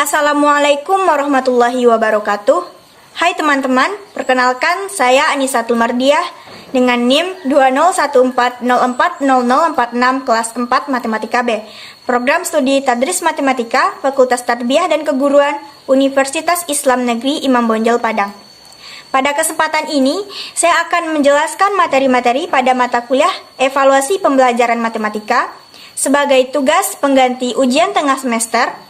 Assalamualaikum warahmatullahi wabarakatuh. Hai teman-teman, perkenalkan saya Anisatul Mardiah dengan NIM 2014040046 kelas 4 Matematika B. Program studi Tadris Matematika, Fakultas Tarbiyah dan Keguruan, Universitas Islam Negeri Imam Bonjol Padang. Pada kesempatan ini, saya akan menjelaskan materi-materi pada mata kuliah Evaluasi Pembelajaran Matematika sebagai tugas pengganti ujian tengah semester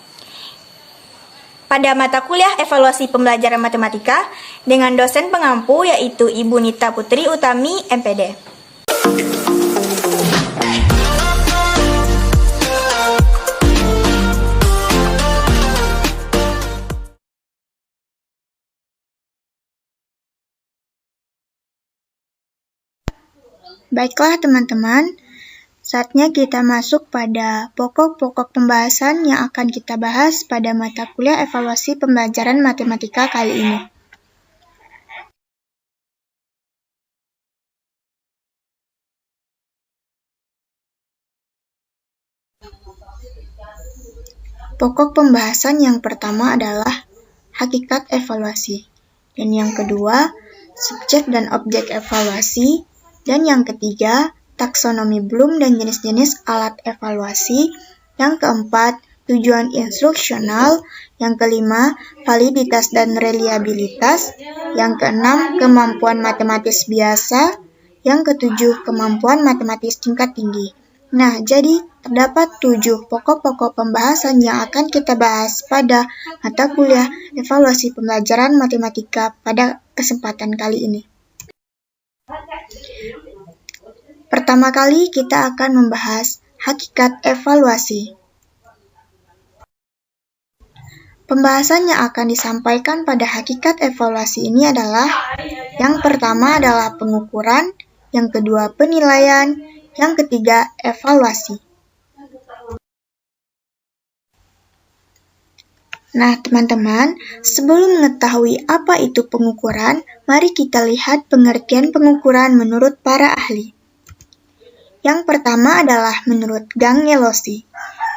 pada mata kuliah Evaluasi Pembelajaran Matematika dengan dosen pengampu yaitu Ibu Nita Putri Utami, MPD. Baiklah teman-teman, saatnya kita masuk pada pokok-pokok pembahasan yang akan kita bahas pada mata kuliah Evaluasi Pembelajaran Matematika kali ini. Pokok pembahasan yang pertama adalah hakikat evaluasi, dan yang kedua, subjek dan objek evaluasi, dan yang ketiga, taksonomi Bloom dan jenis-jenis alat evaluasi, yang keempat, tujuan instruksional, yang kelima, validitas dan reliabilitas, yang keenam, kemampuan matematis biasa, yang ketujuh, kemampuan matematis tingkat tinggi. Nah, jadi terdapat 7 pokok-pokok pembahasan yang akan kita bahas pada mata kuliah Evaluasi Pembelajaran Matematika pada kesempatan kali ini. Pertama kali kita akan membahas hakikat evaluasi. Pembahasan yang akan disampaikan pada hakikat evaluasi ini adalah yang pertama adalah pengukuran, yang kedua penilaian, yang ketiga evaluasi. Nah, teman-teman, sebelum mengetahui apa itu pengukuran, mari kita lihat pengertian pengukuran menurut para ahli. Yang pertama adalah menurut Gangellosi.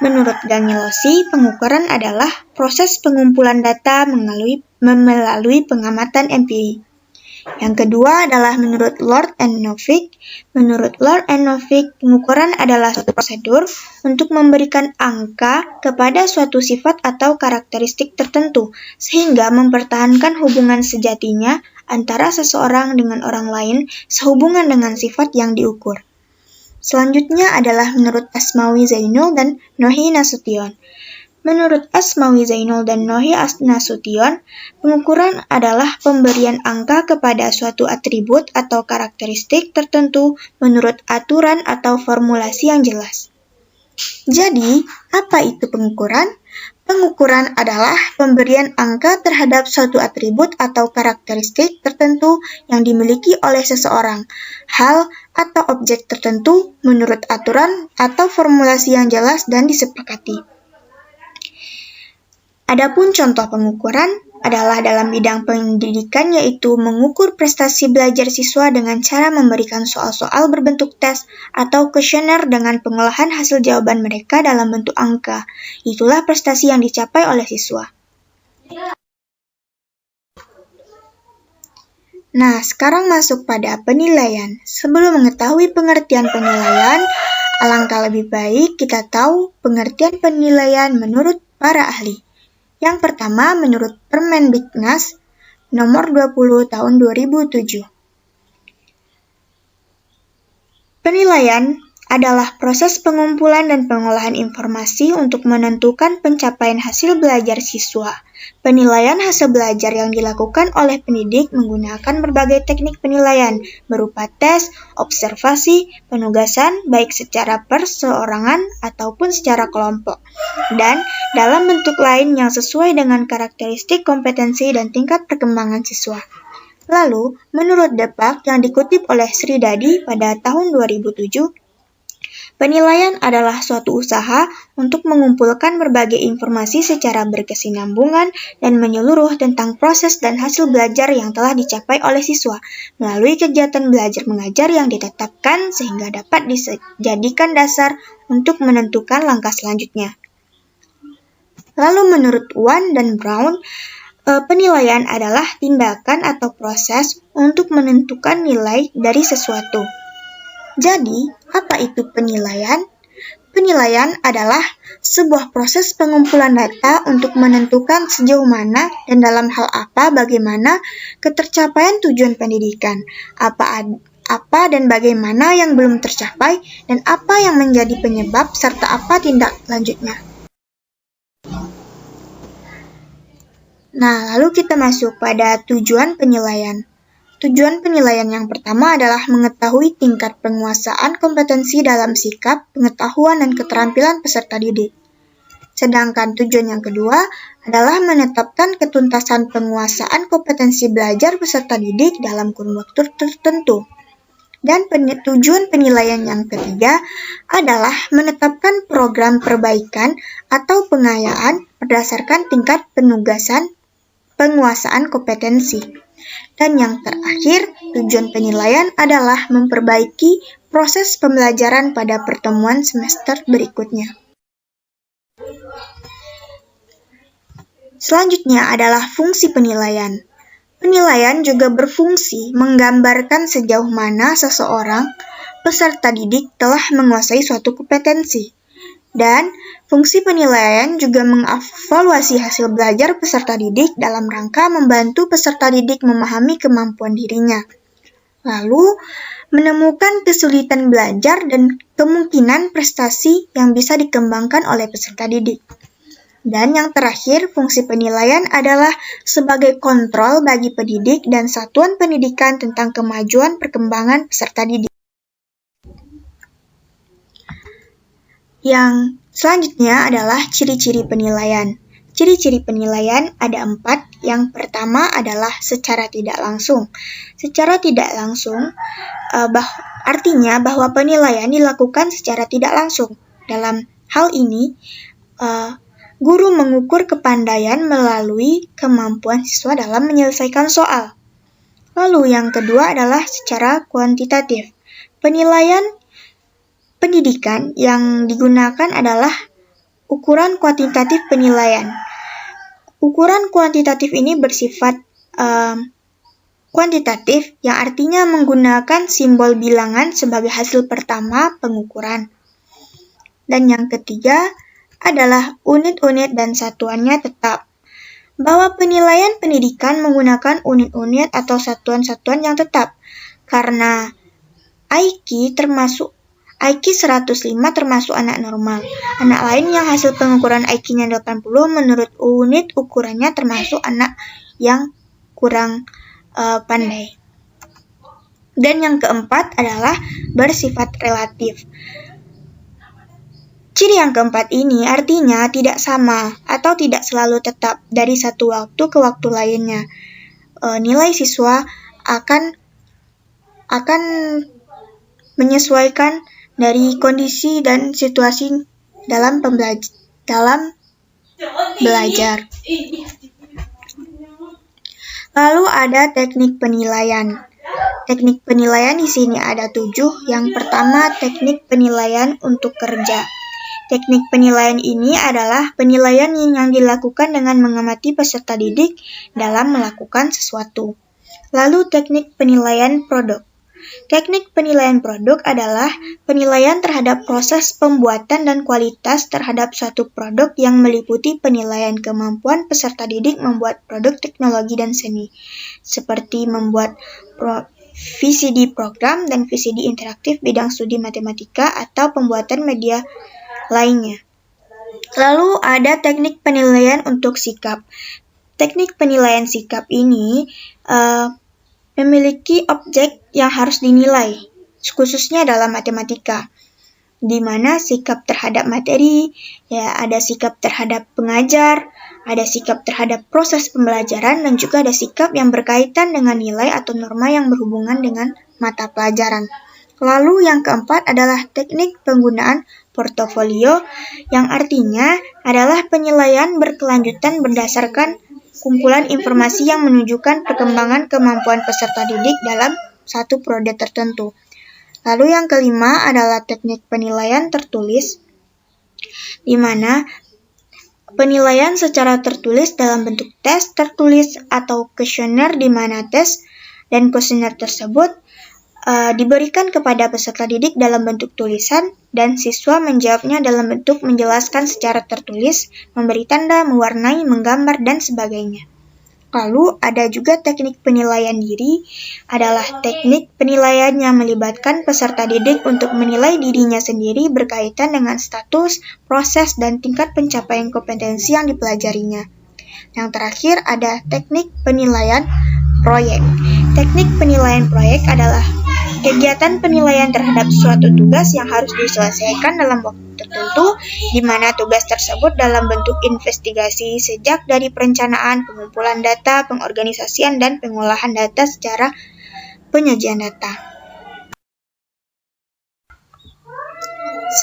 Menurut Gangellosi, pengukuran adalah proses pengumpulan data melalui pengamatan empiri. Yang kedua adalah menurut Lord and Novick. Menurut Lord and Novick, pengukuran adalah suatu prosedur untuk memberikan angka kepada suatu sifat atau karakteristik tertentu, sehingga mempertahankan hubungan sejatinya antara seseorang dengan orang lain sehubungan dengan sifat yang diukur. Selanjutnya adalah menurut Asmawi Zainul dan Nohi Nasution. Menurut Asmawi Zainul dan Nohi Nasution, pengukuran adalah pemberian angka kepada suatu atribut atau karakteristik tertentu menurut aturan atau formulasi yang jelas. Jadi, apa itu pengukuran? Pengukuran adalah pemberian angka terhadap suatu atribut atau karakteristik tertentu yang dimiliki oleh seseorang, hal atau objek tertentu menurut aturan atau formulasi yang jelas dan disepakati. Adapun contoh pengukuran adalah dalam bidang pendidikan, yaitu mengukur prestasi belajar siswa dengan cara memberikan soal-soal berbentuk tes atau kuesioner dengan pengolahan hasil jawaban mereka dalam bentuk angka. Itulah prestasi yang dicapai oleh siswa. Nah, sekarang masuk pada penilaian. Sebelum mengetahui pengertian penilaian, alangkah lebih baik kita tahu pengertian penilaian menurut para ahli. Yang pertama, menurut Permendiknas nomor 20 tahun 2007. Penilaian adalah proses pengumpulan dan pengolahan informasi untuk menentukan pencapaian hasil belajar siswa. Penilaian hasil belajar yang dilakukan oleh pendidik menggunakan berbagai teknik penilaian berupa tes, observasi, penugasan baik secara perseorangan ataupun secara kelompok, dan dalam bentuk lain yang sesuai dengan karakteristik kompetensi dan tingkat perkembangan siswa. Lalu, menurut Depak yang dikutip oleh Sri Dadi pada tahun 2007, penilaian adalah suatu usaha untuk mengumpulkan berbagai informasi secara berkesinambungan dan menyeluruh tentang proses dan hasil belajar yang telah dicapai oleh siswa melalui kegiatan belajar mengajar yang ditetapkan sehingga dapat dijadikan dasar untuk menentukan langkah selanjutnya. Lalu menurut Wan dan Brown, penilaian adalah tindakan atau proses untuk menentukan nilai dari sesuatu. Jadi, apa itu penilaian? Penilaian adalah sebuah proses pengumpulan data untuk menentukan sejauh mana dan dalam hal apa bagaimana ketercapaian tujuan pendidikan, apa dan bagaimana yang belum tercapai, dan apa yang menjadi penyebab serta apa tindak lanjutnya. Nah, lalu kita masuk pada tujuan penilaian. Tujuan penilaian yang pertama adalah mengetahui tingkat penguasaan kompetensi dalam sikap, pengetahuan, dan keterampilan peserta didik. Sedangkan tujuan yang kedua adalah menetapkan ketuntasan penguasaan kompetensi belajar peserta didik dalam kurun waktu tertentu. Dan tujuan penilaian yang ketiga adalah menetapkan program perbaikan atau pengayaan berdasarkan tingkat penugasan penguasaan kompetensi. Dan yang terakhir, tujuan penilaian adalah memperbaiki proses pembelajaran pada pertemuan semester berikutnya. Selanjutnya adalah fungsi penilaian. Penilaian juga berfungsi menggambarkan sejauh mana seseorang peserta didik telah menguasai suatu kompetensi. Dan fungsi penilaian juga mengevaluasi hasil belajar peserta didik dalam rangka membantu peserta didik memahami kemampuan dirinya. Lalu, menemukan kesulitan belajar dan kemungkinan prestasi yang bisa dikembangkan oleh peserta didik. Dan yang terakhir, fungsi penilaian adalah sebagai kontrol bagi pendidik dan satuan pendidikan tentang kemajuan perkembangan peserta didik. Yang selanjutnya adalah ciri-ciri penilaian. Ciri-ciri penilaian ada 4. Yang pertama adalah secara tidak langsung. Secara tidak langsung artinya bahwa penilaian dilakukan secara tidak langsung. Dalam hal ini, guru mengukur kepandaian melalui kemampuan siswa dalam menyelesaikan soal. Lalu yang kedua adalah secara kuantitatif. Penilaian pendidikan yang digunakan adalah ukuran kuantitatif penilaian. Ukuran kuantitatif ini bersifat kuantitatif yang artinya menggunakan simbol bilangan sebagai hasil pertama pengukuran. Dan yang ketiga adalah unit-unit dan satuannya tetap. Bahwa penilaian pendidikan menggunakan unit-unit atau satuan-satuan yang tetap. Karena IQ 105 termasuk anak normal. Anak lain yang hasil pengukuran IQ-nya 80 menurut unit ukurannya termasuk anak yang kurang pandai. Dan yang keempat adalah bersifat relatif. Ciri yang keempat ini artinya tidak sama atau tidak selalu tetap dari satu waktu ke waktu lainnya. Nilai siswa akan menyesuaikan dari kondisi dan situasi dalam belajar. Lalu ada teknik penilaian. Teknik penilaian di sini ada 7. Yang pertama, teknik penilaian untuk kerja. Teknik penilaian ini adalah penilaian yang dilakukan dengan mengamati peserta didik dalam melakukan sesuatu. Lalu teknik penilaian produk. Teknik penilaian produk adalah penilaian terhadap proses pembuatan dan kualitas terhadap suatu produk yang meliputi penilaian kemampuan peserta didik membuat produk teknologi dan seni, seperti membuat VCD program dan VCD interaktif bidang studi matematika atau pembuatan media lainnya. Lalu ada teknik penilaian untuk sikap. Teknik penilaian sikap ini memiliki objek yang harus dinilai, khususnya dalam matematika, di mana sikap terhadap materi, ada sikap terhadap pengajar, ada sikap terhadap proses pembelajaran, dan juga ada sikap yang berkaitan dengan nilai atau norma yang berhubungan dengan mata pelajaran. Lalu yang keempat adalah teknik penggunaan portofolio, yang artinya adalah penilaian berkelanjutan berdasarkan kumpulan informasi yang menunjukkan perkembangan kemampuan peserta didik dalam satu periode tertentu. Lalu yang kelima adalah teknik penilaian tertulis, di mana Penilaian secara tertulis dalam bentuk tes tertulis atau kuesioner di mana tes dan kuesioner tersebut diberikan kepada peserta didik dalam bentuk tulisan dan siswa menjawabnya dalam bentuk menjelaskan secara tertulis, memberi tanda, mewarnai, menggambar, dan sebagainya. Lalu ada juga teknik penilaian diri, adalah teknik penilaian yang melibatkan peserta didik untuk menilai dirinya sendiri berkaitan dengan status, proses, dan tingkat pencapaian kompetensi yang dipelajarinya. Yang terakhir ada teknik penilaian proyek. Teknik penilaian proyek adalah kegiatan penilaian terhadap suatu tugas yang harus diselesaikan dalam waktu tertentu, di mana tugas tersebut dalam bentuk investigasi sejak dari perencanaan, pengumpulan data, pengorganisasian, dan pengolahan data secara penyajian data.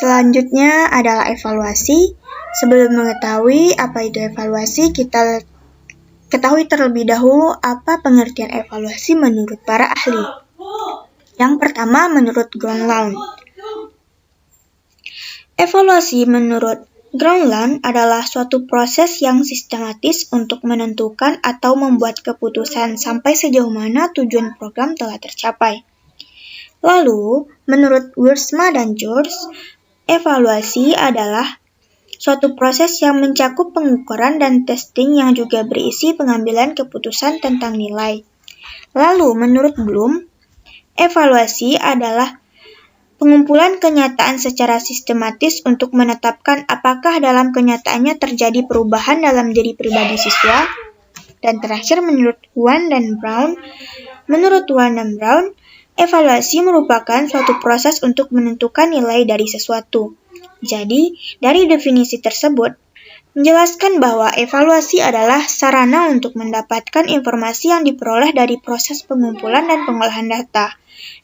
Selanjutnya adalah evaluasi. Sebelum mengetahui apa itu evaluasi, kita ketahui terlebih dahulu apa pengertian evaluasi menurut para ahli. Yang pertama, menurut Gronlund. Evaluasi menurut Gronlund adalah suatu proses yang sistematis untuk menentukan atau membuat keputusan sampai sejauh mana tujuan program telah tercapai. Lalu, menurut Wiersma dan George, evaluasi adalah suatu proses yang mencakup pengukuran dan testing yang juga berisi pengambilan keputusan tentang nilai. Lalu, menurut Bloom, evaluasi adalah pengumpulan kenyataan secara sistematis untuk menetapkan apakah dalam kenyataannya terjadi perubahan dalam diri pribadi siswa. Dan terakhir, menurut Wan dan Brown, evaluasi merupakan suatu proses untuk menentukan nilai dari sesuatu. Jadi, dari definisi tersebut, menjelaskan bahwa evaluasi adalah sarana untuk mendapatkan informasi yang diperoleh dari proses pengumpulan dan pengolahan data.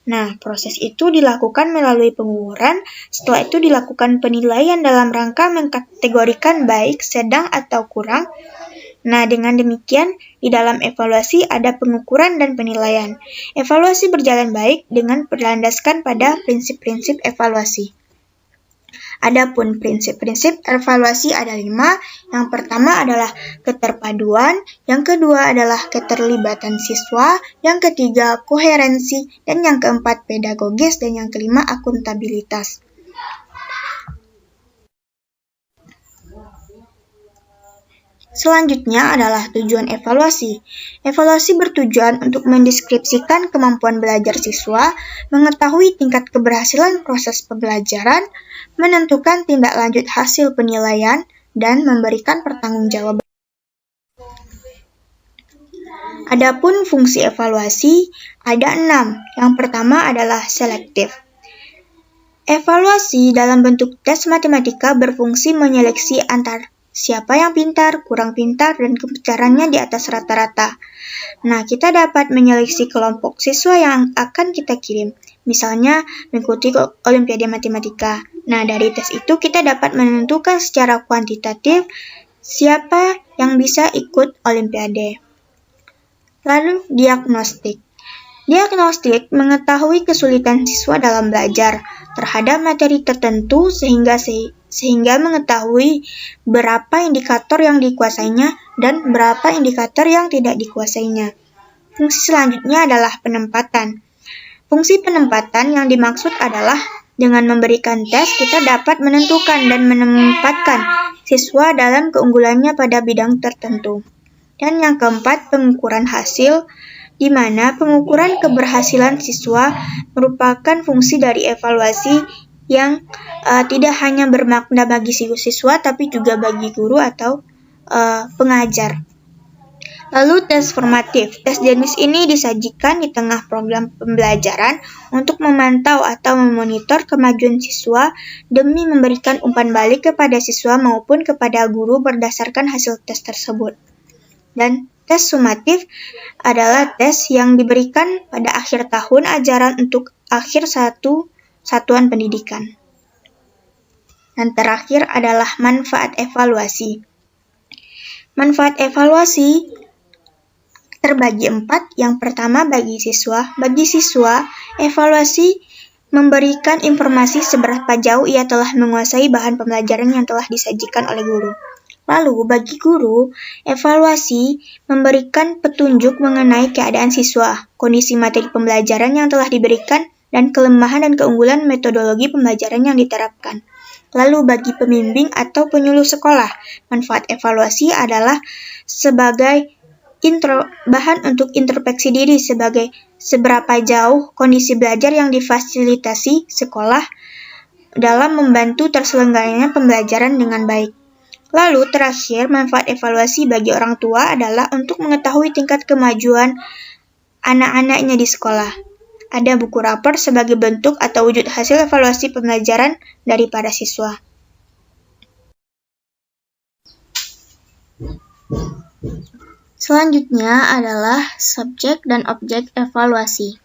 Nah, proses itu dilakukan melalui pengukuran, setelah itu dilakukan penilaian dalam rangka mengkategorikan baik, sedang, atau kurang. Nah, dengan demikian, di dalam evaluasi ada pengukuran dan penilaian. Evaluasi berjalan baik dengan berlandaskan pada prinsip-prinsip evaluasi. Adapun prinsip-prinsip evaluasi ada 5. Yang pertama adalah keterpaduan, yang kedua adalah keterlibatan siswa, yang ketiga koherensi, dan yang keempat pedagogis, dan yang kelima akuntabilitas. Selanjutnya adalah tujuan evaluasi. Evaluasi bertujuan untuk mendeskripsikan kemampuan belajar siswa, mengetahui tingkat keberhasilan proses pembelajaran, menentukan tindak lanjut hasil penilaian, dan memberikan pertanggungjawaban. Adapun fungsi evaluasi ada 6. Yang pertama adalah selektif. Evaluasi dalam bentuk tes matematika berfungsi menyeleksi antar siapa yang pintar, kurang pintar, dan kepicarannya di atas rata-rata. Nah, kita dapat menyeleksi kelompok siswa yang akan kita kirim. Misalnya, mengikuti Olimpiade Matematika. Nah, dari tes itu kita dapat menentukan secara kuantitatif siapa yang bisa ikut Olimpiade. Lalu, diagnostik. Diagnostik mengetahui kesulitan siswa dalam belajar terhadap materi tertentu sehingga mengetahui berapa indikator yang dikuasainya dan berapa indikator yang tidak dikuasainya. Fungsi selanjutnya adalah penempatan. Fungsi penempatan yang dimaksud adalah dengan memberikan tes kita dapat menentukan dan menempatkan siswa dalam keunggulannya pada bidang tertentu. Dan yang keempat, pengukuran hasil, di mana pengukuran keberhasilan siswa merupakan fungsi dari evaluasi yang tidak hanya bermakna bagi siswa tapi juga bagi guru atau pengajar. Lalu tes formatif. Tes jenis ini disajikan di tengah program pembelajaran untuk memantau atau memonitor kemajuan siswa demi memberikan umpan balik kepada siswa maupun kepada guru berdasarkan hasil tes tersebut. Dan tes sumatif adalah tes yang diberikan pada akhir tahun ajaran untuk akhir satu satuan pendidikan. Dan terakhir adalah manfaat evaluasi. Manfaat evaluasi terbagi 4. Yang pertama bagi siswa. Bagi siswa, evaluasi memberikan informasi seberapa jauh ia telah menguasai bahan pembelajaran yang telah disajikan oleh guru. Lalu, bagi guru, evaluasi memberikan petunjuk mengenai keadaan siswa, kondisi materi pembelajaran yang telah diberikan, dan kelemahan dan keunggulan metodologi pembelajaran yang diterapkan. Lalu, bagi pembimbing atau penyuluh sekolah, manfaat evaluasi adalah sebagai bahan untuk introspeksi diri sebagai seberapa jauh kondisi belajar yang difasilitasi sekolah dalam membantu terselenggaranya pembelajaran dengan baik. Lalu terakhir, manfaat evaluasi bagi orang tua adalah untuk mengetahui tingkat kemajuan anak-anaknya di sekolah. Ada buku rapor sebagai bentuk atau wujud hasil evaluasi pembelajaran dari para siswa. Selanjutnya adalah subjek dan objek evaluasi.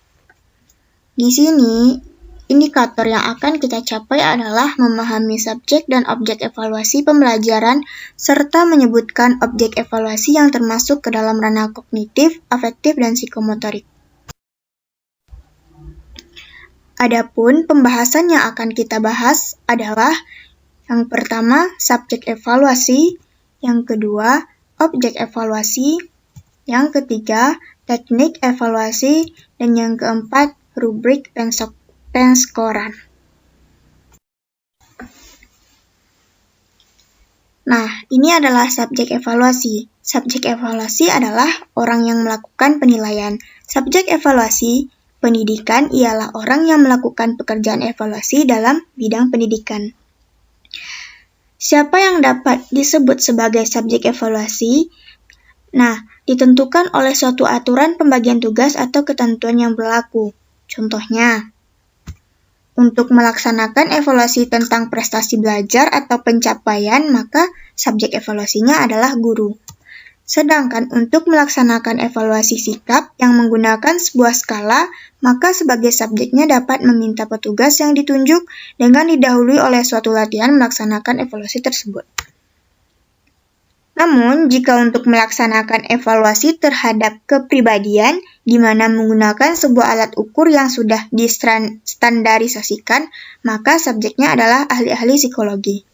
Di sini, indikator yang akan kita capai adalah memahami subjek dan objek evaluasi pembelajaran serta menyebutkan objek evaluasi yang termasuk ke dalam ranah kognitif, afektif, dan psikomotorik. Adapun pembahasan yang akan kita bahas adalah yang pertama, subjek evaluasi, yang kedua, objek evaluasi, yang ketiga, teknik evaluasi, dan yang keempat, rubrik penskoran. Nah, ini adalah subjek evaluasi. Subjek evaluasi adalah orang yang melakukan penilaian. Subjek evaluasi pendidikan ialah orang yang melakukan pekerjaan evaluasi dalam bidang pendidikan. Siapa yang dapat disebut sebagai subjek evaluasi? Nah, ditentukan oleh suatu aturan pembagian tugas atau ketentuan yang berlaku. Contohnya, untuk melaksanakan evaluasi tentang prestasi belajar atau pencapaian, maka subjek evaluasinya adalah guru. Sedangkan untuk melaksanakan evaluasi sikap yang menggunakan sebuah skala, maka sebagai subjeknya dapat meminta petugas yang ditunjuk dengan didahului oleh suatu latihan melaksanakan evaluasi tersebut. Namun, jika untuk melaksanakan evaluasi terhadap kepribadian, di mana menggunakan sebuah alat ukur yang sudah distandarisasikan, maka subjeknya adalah ahli-ahli psikologi.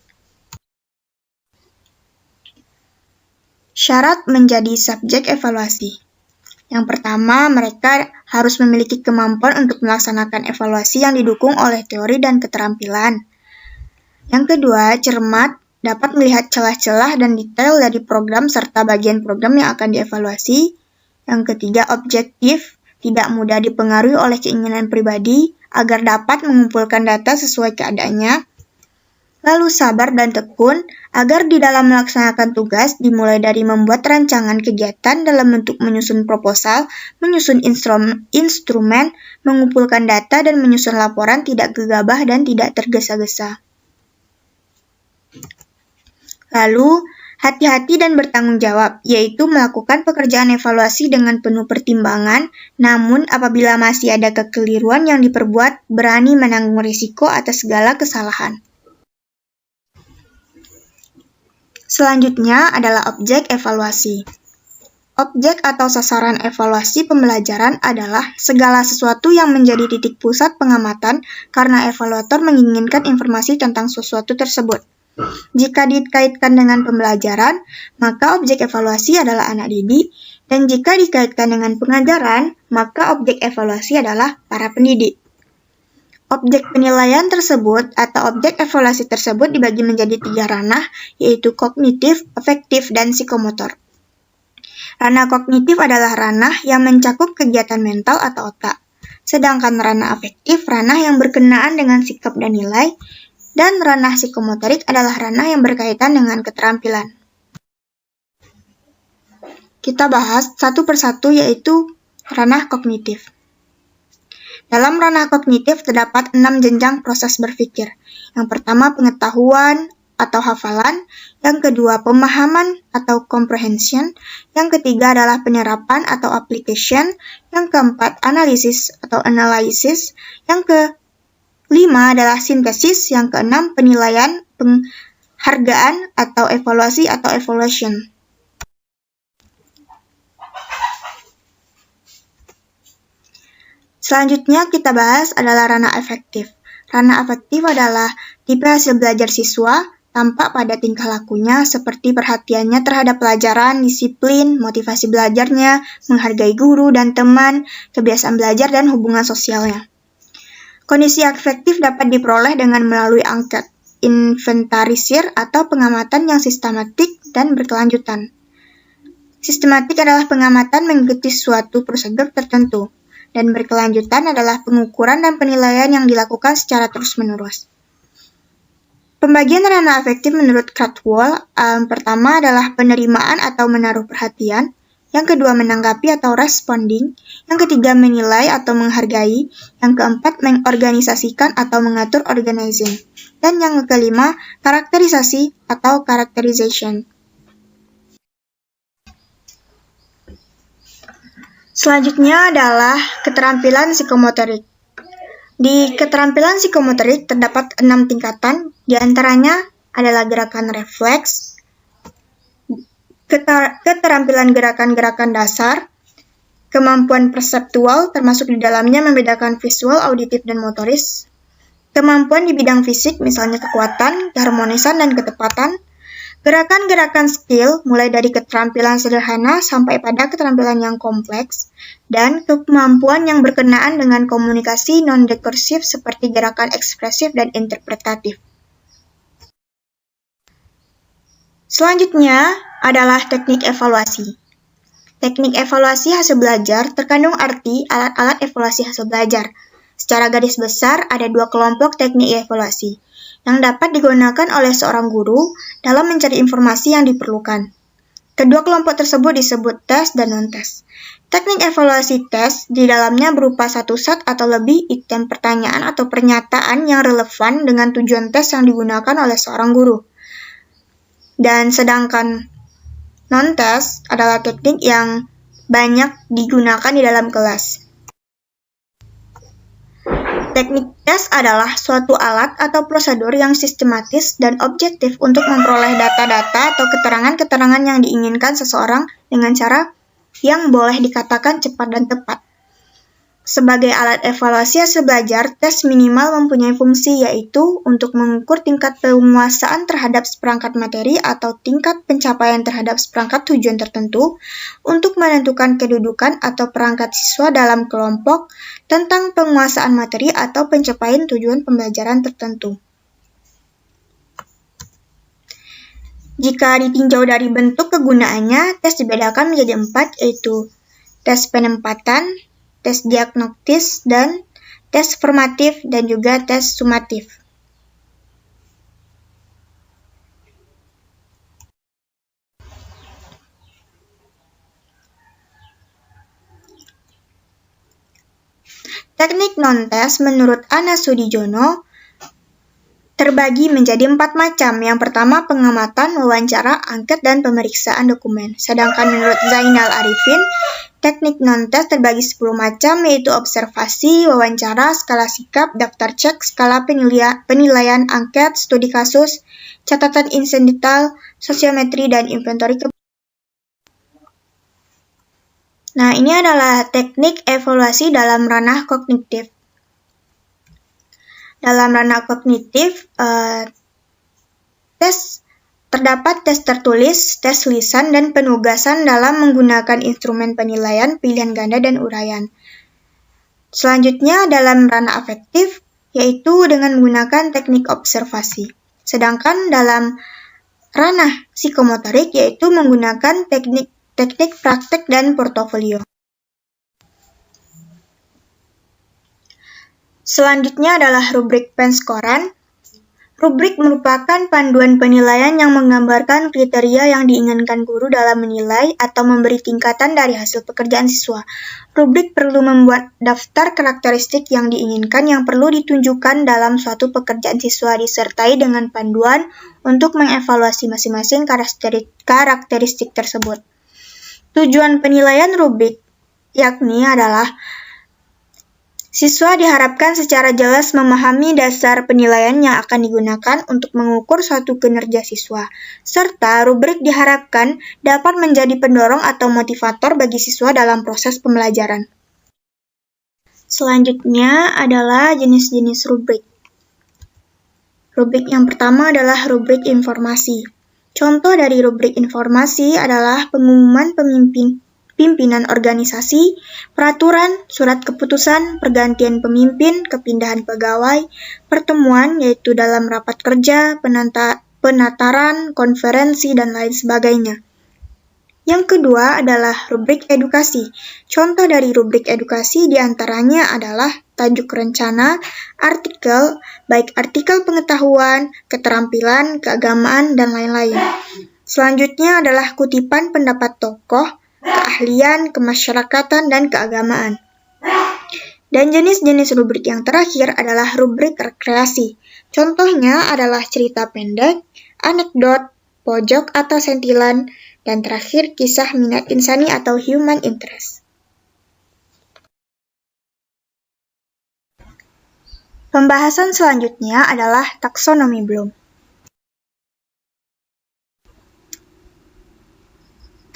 Syarat menjadi subjek evaluasi. Yang pertama, mereka harus memiliki kemampuan untuk melaksanakan evaluasi yang didukung oleh teori dan keterampilan. Yang kedua, cermat, dapat melihat celah-celah dan detail dari program serta bagian program yang akan dievaluasi. Yang ketiga, objektif, tidak mudah dipengaruhi oleh keinginan pribadi agar dapat mengumpulkan data sesuai keadaannya. Lalu sabar dan tekun, agar di dalam melaksanakan tugas dimulai dari membuat rancangan kegiatan dalam bentuk menyusun proposal, menyusun instrumen, mengumpulkan data, dan menyusun laporan tidak gegabah dan tidak tergesa-gesa. Lalu, hati-hati dan bertanggung jawab, yaitu melakukan pekerjaan evaluasi dengan penuh pertimbangan, namun apabila masih ada kekeliruan yang diperbuat, berani menanggung risiko atas segala kesalahan. Selanjutnya adalah objek evaluasi. Objek atau sasaran evaluasi pembelajaran adalah segala sesuatu yang menjadi titik pusat pengamatan karena evaluator menginginkan informasi tentang sesuatu tersebut. Jika dikaitkan dengan pembelajaran, maka objek evaluasi adalah anak didik, dan jika dikaitkan dengan pengajaran, maka objek evaluasi adalah para pendidik. Objek penilaian tersebut atau objek evaluasi tersebut dibagi menjadi 3 ranah, yaitu kognitif, afektif, dan psikomotor. Ranah kognitif adalah ranah yang mencakup kegiatan mental atau otak, sedangkan ranah afektif ranah yang berkenaan dengan sikap dan nilai, dan ranah psikomotorik adalah ranah yang berkaitan dengan keterampilan. Kita bahas satu persatu yaitu ranah kognitif. Dalam ranah kognitif terdapat 6 jenjang proses berpikir. Yang pertama pengetahuan atau hafalan, yang kedua pemahaman atau comprehension, yang ketiga adalah penyerapan atau application, yang keempat analisis atau analysis, yang kelima adalah sintesis, yang keenam penilaian, penghargaan atau evaluasi atau evaluation. Selanjutnya kita bahas adalah ranah afektif. Ranah afektif adalah tipe hasil belajar siswa, tampak pada tingkah lakunya seperti perhatiannya terhadap pelajaran, disiplin, motivasi belajarnya, menghargai guru dan teman, kebiasaan belajar, dan hubungan sosialnya. Kondisi afektif dapat diperoleh dengan melalui angket, inventarisir, atau pengamatan yang sistematik dan berkelanjutan. Sistematik adalah pengamatan mengikuti suatu prosedur tertentu, dan berkelanjutan adalah pengukuran dan penilaian yang dilakukan secara terus-menerus. Pembagian ranah afektif menurut Caldwell, pertama adalah penerimaan atau menaruh perhatian, yang kedua menanggapi atau responding, yang ketiga menilai atau menghargai, yang keempat mengorganisasikan atau mengatur organizing, dan yang kelima karakterisasi atau characterization. Selanjutnya adalah keterampilan psikomotorik. Di keterampilan psikomotorik terdapat 6 tingkatan, di antaranya adalah gerakan refleks, keterampilan gerakan-gerakan dasar, kemampuan perseptual termasuk di dalamnya membedakan visual, auditif, dan motoris, kemampuan di bidang fisik misalnya kekuatan, keharmonisan, dan ketepatan, gerakan-gerakan skill mulai dari keterampilan sederhana sampai pada keterampilan yang kompleks, dan kemampuan yang berkenaan dengan komunikasi non-dekursif seperti gerakan ekspresif dan interpretatif. Selanjutnya adalah teknik evaluasi. Teknik evaluasi hasil belajar terkandung arti alat-alat evaluasi hasil belajar. Secara garis besar ada 2 kelompok teknik evaluasi yang dapat digunakan oleh seorang guru dalam mencari informasi yang diperlukan. Kedua kelompok tersebut disebut tes dan non-tes. Teknik evaluasi tes di dalamnya berupa satu set atau lebih item pertanyaan atau pernyataan yang relevan dengan tujuan tes yang digunakan oleh seorang guru. Dan sedangkan non-tes adalah teknik yang banyak digunakan di dalam kelas. Teknik tes adalah suatu alat atau prosedur yang sistematis dan objektif untuk memperoleh data-data atau keterangan-keterangan yang diinginkan seseorang dengan cara yang boleh dikatakan cepat dan tepat. Sebagai alat evaluasi hasil belajar, tes minimal mempunyai fungsi yaitu untuk mengukur tingkat penguasaan terhadap seperangkat materi atau tingkat pencapaian terhadap seperangkat tujuan tertentu, untuk menentukan kedudukan atau perangkat siswa dalam kelompok tentang penguasaan materi atau pencapaian tujuan pembelajaran tertentu. Jika ditinjau dari bentuk kegunaannya, tes dibedakan menjadi 4, yaitu tes penempatan, tes diagnostis, dan tes formatif, dan juga tes sumatif. Teknik non-tes menurut Ana Sudijono terbagi menjadi 4 macam. Yang pertama pengamatan, wawancara, angket, dan pemeriksaan dokumen. Sedangkan menurut Zainal Arifin, teknik non-tes terbagi 10 macam, yaitu observasi, wawancara, skala sikap, daftar cek, skala penilaian, angket, studi kasus, catatan insidental, sosiometri, dan inventory. Nah, ini adalah teknik evaluasi dalam ranah kognitif. Dalam ranah kognitif, terdapat tes tertulis, tes lisan, dan penugasan dalam menggunakan instrumen penilaian, pilihan ganda, dan uraian. Selanjutnya dalam ranah afektif, yaitu dengan menggunakan teknik observasi. Sedangkan dalam ranah psikomotorik, yaitu menggunakan teknik praktek dan portofolio. Selanjutnya adalah rubrik penskoran. Rubrik merupakan panduan penilaian yang menggambarkan kriteria yang diinginkan guru dalam menilai atau memberi tingkatan dari hasil pekerjaan siswa. Rubrik perlu membuat daftar karakteristik yang diinginkan yang perlu ditunjukkan dalam suatu pekerjaan siswa disertai dengan panduan untuk mengevaluasi masing-masing karakteristik tersebut. Tujuan penilaian rubrik yakni adalah siswa diharapkan secara jelas memahami dasar penilaian yang akan digunakan untuk mengukur suatu kinerja siswa, serta rubrik diharapkan dapat menjadi pendorong atau motivator bagi siswa dalam proses pembelajaran. Selanjutnya adalah jenis-jenis rubrik. Rubrik yang pertama adalah rubrik informasi. Contoh dari rubrik informasi adalah pengumuman pimpinan organisasi, peraturan, surat keputusan, pergantian pemimpin, kepindahan pegawai, pertemuan yaitu dalam rapat kerja, penataran, konferensi, dan lain sebagainya. Yang kedua adalah rubrik edukasi. Contoh dari rubrik edukasi diantaranya adalah tajuk rencana, artikel, baik artikel pengetahuan, keterampilan, keagamaan, dan lain-lain. Selanjutnya adalah kutipan pendapat tokoh, keahlian, kemasyarakatan, dan keagamaan. Dan jenis-jenis rubrik yang terakhir adalah rubrik rekreasi. Contohnya adalah cerita pendek, anekdot, pojok atau sentilan, dan terakhir kisah minat insani atau human interest. Pembahasan selanjutnya adalah taksonomi Bloom.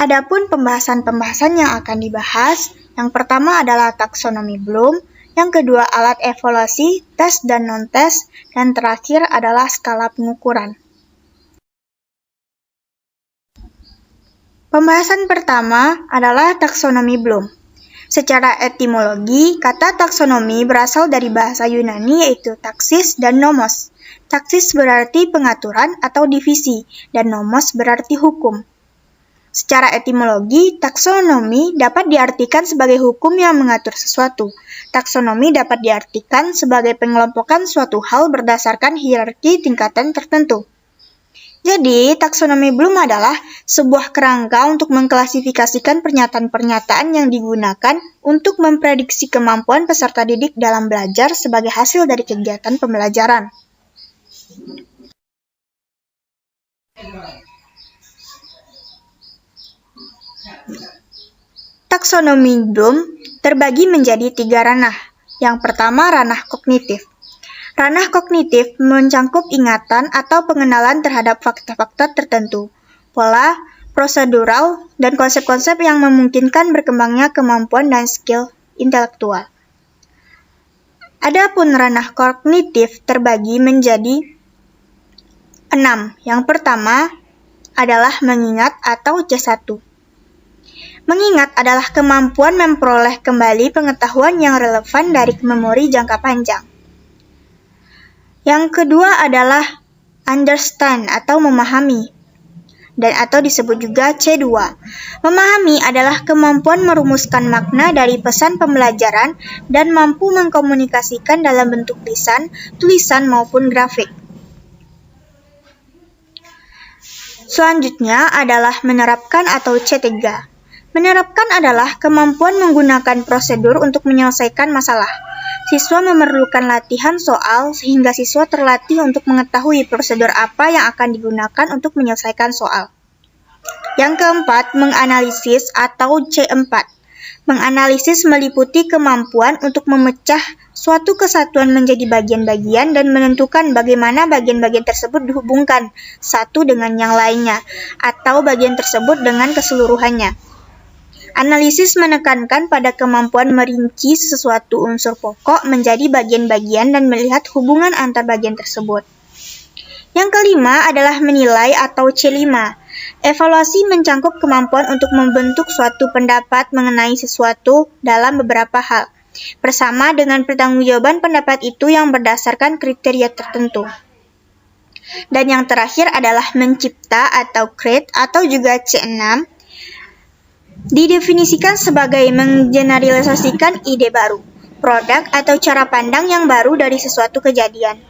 Adapun pembahasan-pembahasan yang akan dibahas, yang pertama adalah taksonomi Bloom, yang kedua alat evaluasi, tes dan non-tes, dan terakhir adalah skala pengukuran. Pembahasan pertama adalah taksonomi Bloom. Secara etimologi, kata taksonomi berasal dari bahasa Yunani yaitu taksis dan nomos. Taksis berarti pengaturan atau divisi, dan nomos berarti hukum. Secara etimologi, taksonomi dapat diartikan sebagai hukum yang mengatur sesuatu. Taksonomi dapat diartikan sebagai pengelompokan suatu hal berdasarkan hierarki tingkatan tertentu. Jadi, taksonomi Bloom adalah sebuah kerangka untuk mengklasifikasikan pernyataan-pernyataan yang digunakan untuk memprediksi kemampuan peserta didik dalam belajar sebagai hasil dari kegiatan pembelajaran. Taksonomi Bloom terbagi menjadi 3 ranah. Yang pertama, ranah kognitif. Ranah kognitif mencakup ingatan atau pengenalan terhadap fakta-fakta tertentu, pola, prosedural, dan konsep-konsep yang memungkinkan berkembangnya kemampuan dan skill intelektual. Adapun ranah kognitif terbagi menjadi 6. Yang pertama adalah mengingat atau C1. Mengingat adalah kemampuan memperoleh kembali pengetahuan yang relevan dari memori jangka panjang. Yang kedua adalah understand atau memahami, dan atau disebut juga C2. Memahami adalah kemampuan merumuskan makna dari pesan pembelajaran dan mampu mengkomunikasikan dalam bentuk lisan, tulisan maupun grafik. Selanjutnya adalah menerapkan atau C3. Menerapkan adalah kemampuan menggunakan prosedur untuk menyelesaikan masalah. Siswa memerlukan latihan soal sehingga siswa terlatih untuk mengetahui prosedur apa yang akan digunakan untuk menyelesaikan soal. Yang keempat, menganalisis atau C4. Menganalisis meliputi kemampuan untuk memecah suatu kesatuan menjadi bagian-bagian dan menentukan bagaimana bagian-bagian tersebut dihubungkan satu dengan yang lainnya, atau bagian tersebut dengan keseluruhannya. Analisis menekankan pada kemampuan merinci sesuatu unsur pokok menjadi bagian-bagian dan melihat hubungan antar bagian tersebut. Yang kelima adalah menilai atau C5. Evaluasi mencakup kemampuan untuk membentuk suatu pendapat mengenai sesuatu dalam beberapa hal, bersama dengan pertanggungjawaban pendapat itu yang berdasarkan kriteria tertentu. Dan yang terakhir adalah mencipta atau create atau juga C6. Didefinisikan sebagai menggeneralisasikan ide baru, produk atau cara pandang yang baru dari sesuatu kejadian.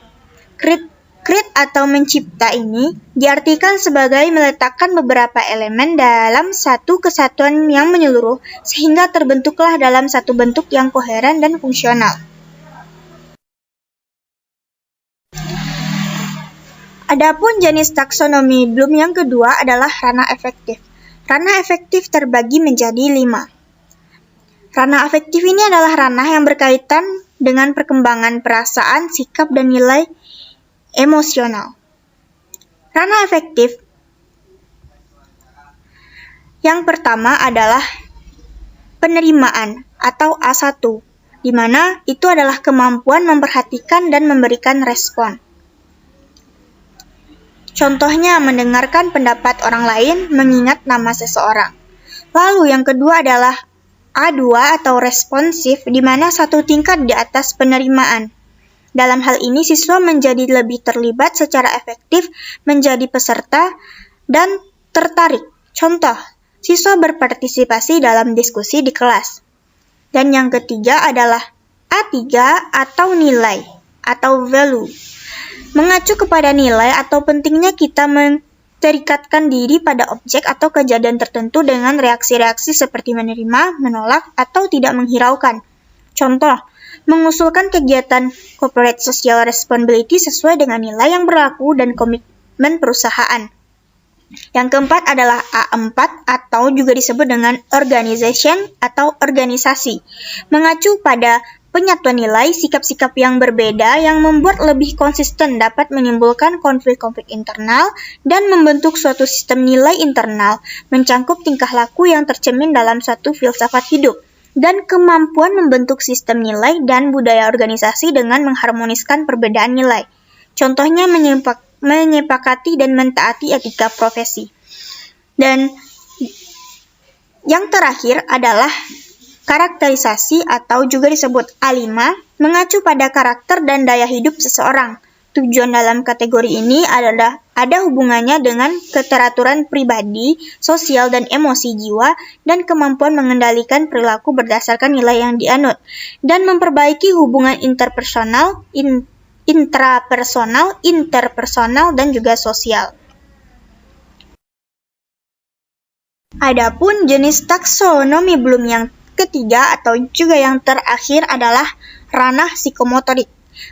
Create atau mencipta ini diartikan sebagai meletakkan beberapa elemen dalam satu kesatuan yang menyeluruh sehingga terbentuklah dalam satu bentuk yang koheren dan fungsional. Adapun jenis taksonomi Bloom yang kedua adalah ranah efektif. Ranah efektif terbagi menjadi 5. Ranah afektif ini adalah ranah yang berkaitan dengan perkembangan perasaan, sikap, dan nilai emosional. Ranah efektif yang pertama adalah penerimaan atau A1, di mana itu adalah kemampuan memperhatikan dan memberikan respon. Contohnya mendengarkan pendapat orang lain, mengingat nama seseorang. Lalu yang kedua adalah A2 atau responsif, di mana satu tingkat di atas penerimaan. Dalam hal ini, siswa menjadi lebih terlibat secara efektif, menjadi peserta, dan tertarik. Contoh, siswa berpartisipasi dalam diskusi di kelas. Dan yang ketiga adalah A3 atau nilai atau value. Mengacu kepada nilai atau pentingnya kita terikatkan diri pada objek atau kejadian tertentu dengan reaksi-reaksi seperti menerima, menolak, atau tidak menghiraukan. Contoh, mengusulkan kegiatan corporate social responsibility sesuai dengan nilai yang berlaku dan komitmen perusahaan. Yang keempat adalah A4 atau juga disebut dengan organization atau organisasi. Mengacu pada penyatuan nilai, sikap-sikap yang berbeda yang membuat lebih konsisten dapat menimbulkan konflik-konflik internal dan membentuk suatu sistem nilai internal, mencangkup tingkah laku yang tercermin dalam suatu filsafat hidup, dan kemampuan membentuk sistem nilai dan budaya organisasi dengan mengharmoniskan perbedaan nilai. Contohnya menyepakati dan mentaati etika profesi. Dan yang terakhir adalah karakterisasi atau juga disebut A5, mengacu pada karakter dan daya hidup seseorang. Tujuan dalam kategori ini adalah ada hubungannya dengan keteraturan pribadi, sosial, dan emosi jiwa, dan kemampuan mengendalikan perilaku berdasarkan nilai yang dianut, dan memperbaiki hubungan interpersonal, intrapersonal, interpersonal, dan juga sosial. Adapun jenis taksonomi Bloom yang ketiga atau juga yang terakhir adalah ranah psikomotorik.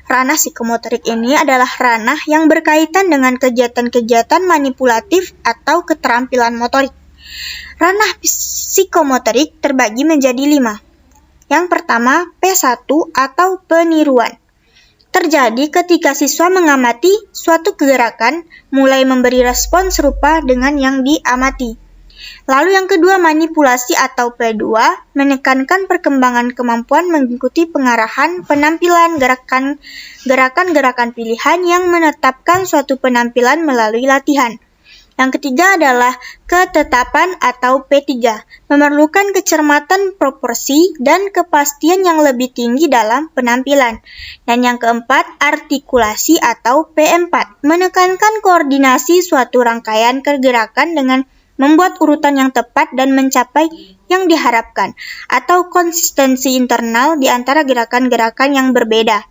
Ranah psikomotorik ini adalah ranah yang berkaitan dengan kegiatan-kegiatan manipulatif atau keterampilan motorik. Ranah psikomotorik terbagi menjadi 5. Yang pertama, P1 atau peniruan. Terjadi ketika siswa mengamati suatu gerakan, mulai memberi respon serupa dengan yang diamati. Lalu yang kedua, manipulasi atau P2, menekankan perkembangan kemampuan mengikuti pengarahan penampilan gerakan-gerakan pilihan yang menetapkan suatu penampilan melalui latihan. Yang ketiga adalah ketetapan atau P3, memerlukan kecermatan proporsi dan kepastian yang lebih tinggi dalam penampilan. Dan yang keempat, artikulasi atau P4, menekankan koordinasi suatu rangkaian gerakan dengan membuat urutan yang tepat dan mencapai yang diharapkan, atau konsistensi internal di antara gerakan-gerakan yang berbeda.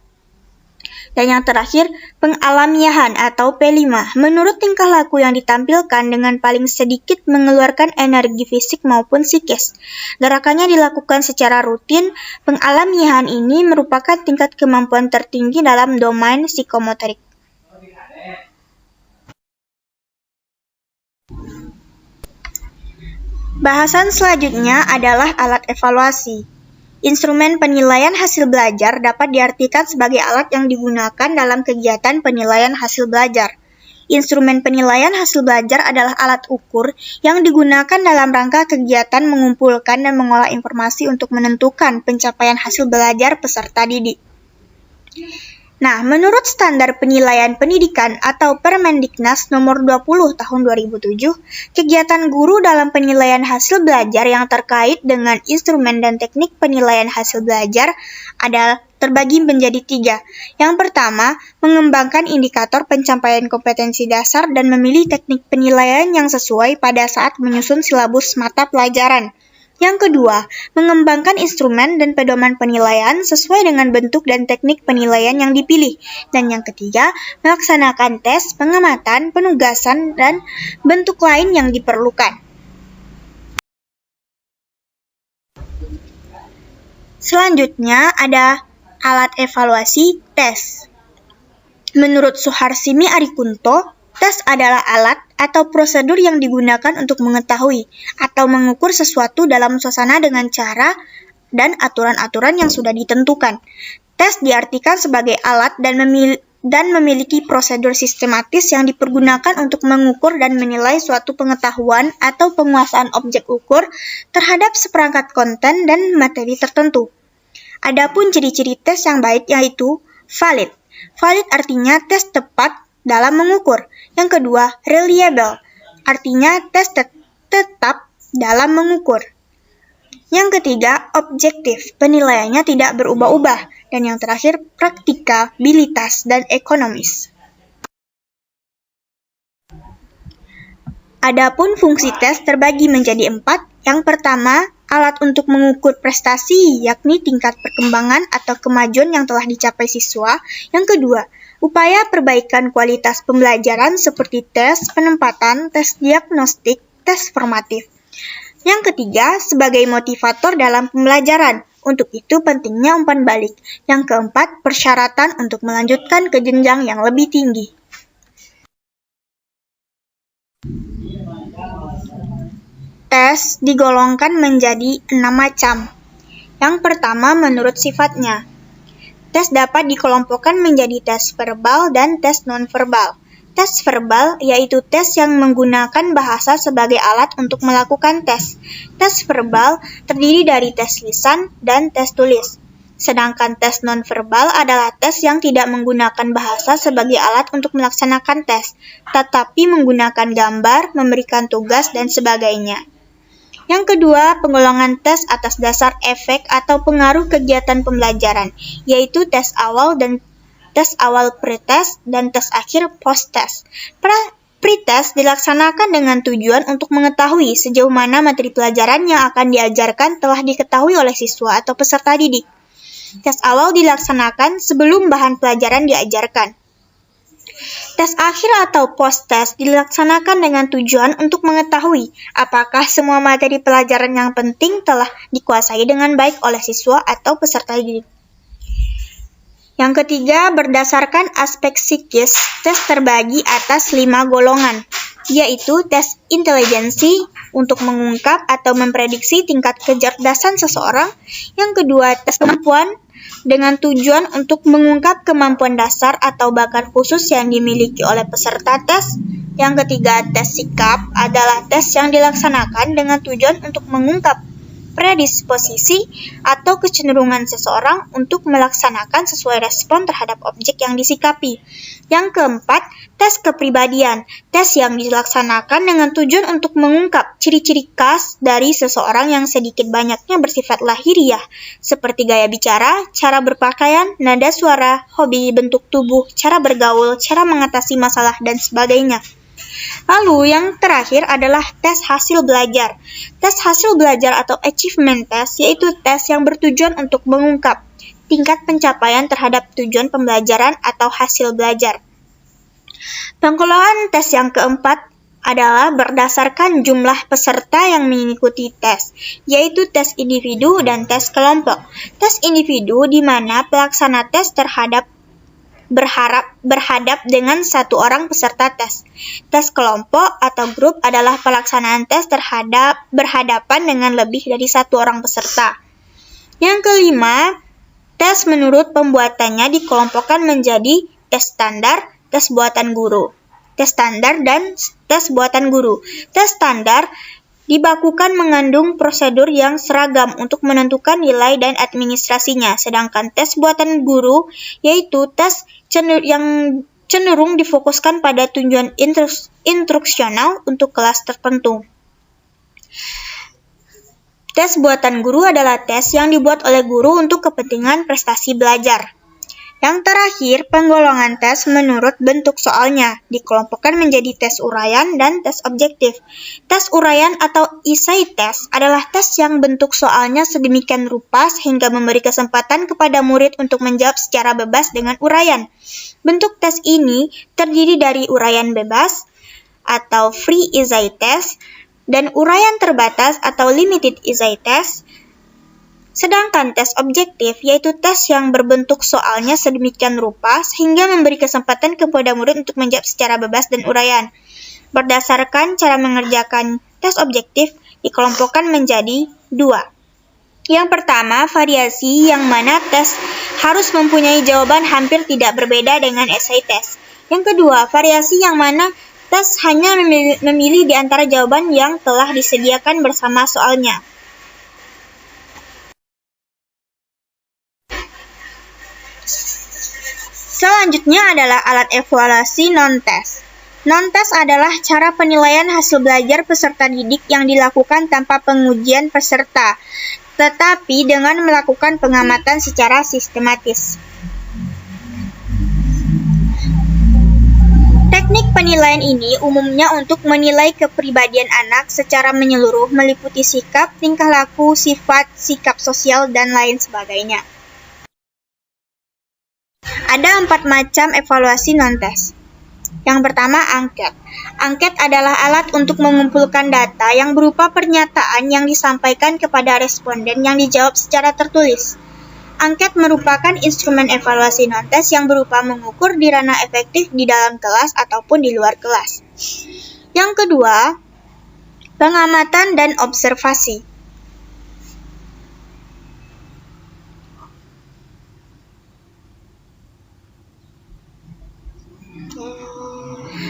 Dan yang terakhir, pengalamiahan atau P5, menurut tingkah laku yang ditampilkan dengan paling sedikit mengeluarkan energi fisik maupun psikis. Gerakannya dilakukan secara rutin. Pengalamiahan ini merupakan tingkat kemampuan tertinggi dalam domain psikomotorik. Bahasan selanjutnya adalah alat evaluasi. Instrumen penilaian hasil belajar dapat diartikan sebagai alat yang digunakan dalam kegiatan penilaian hasil belajar. Instrumen penilaian hasil belajar adalah alat ukur yang digunakan dalam rangka kegiatan mengumpulkan dan mengolah informasi untuk menentukan pencapaian hasil belajar peserta didik. Nah, menurut Standar Penilaian Pendidikan atau Permendiknas nomor 20 tahun 2007, kegiatan guru dalam penilaian hasil belajar yang terkait dengan instrumen dan teknik penilaian hasil belajar adalah terbagi menjadi 3. Yang pertama, mengembangkan indikator pencapaian kompetensi dasar dan memilih teknik penilaian yang sesuai pada saat menyusun silabus mata pelajaran. Yang kedua, mengembangkan instrumen dan pedoman penilaian sesuai dengan bentuk dan teknik penilaian yang dipilih. Dan yang ketiga, melaksanakan tes, pengamatan, penugasan, dan bentuk lain yang diperlukan. Selanjutnya ada alat evaluasi tes. Menurut Suharsimi Arikunto, tes adalah alat atau prosedur yang digunakan untuk mengetahui atau mengukur sesuatu dalam suasana dengan cara dan aturan-aturan yang sudah ditentukan. Tes diartikan sebagai alat dan memiliki prosedur sistematis yang dipergunakan untuk mengukur dan menilai suatu pengetahuan atau penguasaan objek ukur terhadap seperangkat konten dan materi tertentu. Adapun ciri-ciri tes yang baik yaitu valid. Valid artinya tes tepat dalam mengukur. Yang kedua, reliable, artinya tes tetap dalam mengukur. Yang ketiga, objektif, penilaiannya tidak berubah-ubah. Dan yang terakhir, praktikabilitas dan ekonomis. Adapun fungsi tes terbagi menjadi 4. Yang pertama, alat untuk mengukur prestasi, yakni tingkat perkembangan atau kemajuan yang telah dicapai siswa. Yang kedua, upaya perbaikan kualitas pembelajaran seperti tes penempatan, tes diagnostik, tes formatif. Yang ketiga, sebagai motivator dalam pembelajaran. Untuk itu pentingnya umpan balik. Yang keempat, persyaratan untuk melanjutkan ke jenjang yang lebih tinggi. Tes digolongkan menjadi 6 macam. Yang pertama, menurut sifatnya. Tes dapat dikelompokkan menjadi tes verbal dan tes nonverbal. Tes verbal yaitu tes yang menggunakan bahasa sebagai alat untuk melakukan tes. Tes verbal terdiri dari tes lisan dan tes tulis. Sedangkan tes nonverbal adalah tes yang tidak menggunakan bahasa sebagai alat untuk melaksanakan tes, tetapi menggunakan gambar, memberikan tugas, dan sebagainya. Yang kedua, penggolongan tes atas dasar efek atau pengaruh kegiatan pembelajaran, yaitu tes awal pretest dan tes akhir post-test. Pretest dilaksanakan dengan tujuan untuk mengetahui sejauh mana materi pelajaran yang akan diajarkan telah diketahui oleh siswa atau peserta didik. Tes awal dilaksanakan sebelum bahan pelajaran diajarkan. Tes akhir atau post-test dilaksanakan dengan tujuan untuk mengetahui apakah semua materi pelajaran yang penting telah dikuasai dengan baik oleh siswa atau peserta didik. Yang ketiga, berdasarkan aspek psikis, tes terbagi atas 5 golongan, yaitu tes intelijensi untuk mengungkap atau memprediksi tingkat kecerdasan seseorang. Yang kedua, tes kemampuan dengan tujuan untuk mengungkap kemampuan dasar atau bakat khusus yang dimiliki oleh peserta tes. Yang ketiga, tes sikap adalah tes yang dilaksanakan dengan tujuan untuk mengungkap predisposisi atau kecenderungan seseorang untuk melaksanakan sesuai respon terhadap objek yang disikapi. Yang keempat, tes kepribadian, tes yang dilaksanakan dengan tujuan untuk mengungkap ciri-ciri khas dari seseorang yang sedikit banyaknya bersifat lahiriah, seperti gaya bicara, cara berpakaian, nada suara, hobi, bentuk tubuh, cara bergaul, cara mengatasi masalah, dan sebagainya. Lalu yang terakhir adalah tes hasil belajar. Tes hasil belajar atau achievement test yaitu tes yang bertujuan untuk mengungkap tingkat pencapaian terhadap tujuan pembelajaran atau hasil belajar. Penggolongan tes yang keempat adalah berdasarkan jumlah peserta yang mengikuti tes, yaitu tes individu dan tes kelompok. Tes individu di mana pelaksana tes berhadap dengan satu orang peserta tes. Tes kelompok atau grup adalah pelaksanaan tes berhadapan dengan lebih dari satu orang peserta. Yang kelima, tes menurut pembuatannya dikelompokkan menjadi tes standar, tes buatan guru. Tes standar dan tes buatan guru. Tes standar dibakukan mengandung prosedur yang seragam untuk menentukan nilai dan administrasinya, sedangkan tes buatan guru yaitu tes yang cenderung difokuskan pada tujuan instruksional untuk kelas tertentu. Tes buatan guru adalah tes yang dibuat oleh guru untuk kepentingan prestasi belajar. Yang terakhir, penggolongan tes menurut bentuk soalnya dikelompokkan menjadi tes uraian dan tes objektif. Tes uraian atau essay test adalah tes yang bentuk soalnya sedemikian rupa sehingga memberi kesempatan kepada murid untuk menjawab secara bebas dengan uraian. Bentuk tes ini terdiri dari uraian bebas atau free essay test dan uraian terbatas atau limited essay test. Sedangkan tes objektif yaitu tes yang berbentuk soalnya sedemikian rupa sehingga memberi kesempatan kepada murid untuk menjawab secara bebas dan uraian. Berdasarkan cara mengerjakan tes objektif dikelompokkan menjadi 2. Yang pertama, variasi yang mana tes harus mempunyai jawaban hampir tidak berbeda dengan essay test. Yang kedua, variasi yang mana tes hanya memilih di antara jawaban yang telah disediakan bersama soalnya. Selanjutnya adalah alat evaluasi non-tes. Non-tes adalah cara penilaian hasil belajar peserta didik yang dilakukan tanpa pengujian peserta, tetapi dengan melakukan pengamatan secara sistematis. Teknik penilaian ini umumnya untuk menilai kepribadian anak secara menyeluruh, meliputi sikap, tingkah laku, sifat, sikap sosial, dan lain sebagainya. Ada 4 macam evaluasi non-tes. Yang pertama, angket. Angket adalah alat untuk mengumpulkan data yang berupa pernyataan yang disampaikan kepada responden yang dijawab secara tertulis. Angket merupakan instrumen evaluasi non-tes yang berupa mengukur di ranah efektif di dalam kelas ataupun di luar kelas. Yang kedua, pengamatan dan observasi.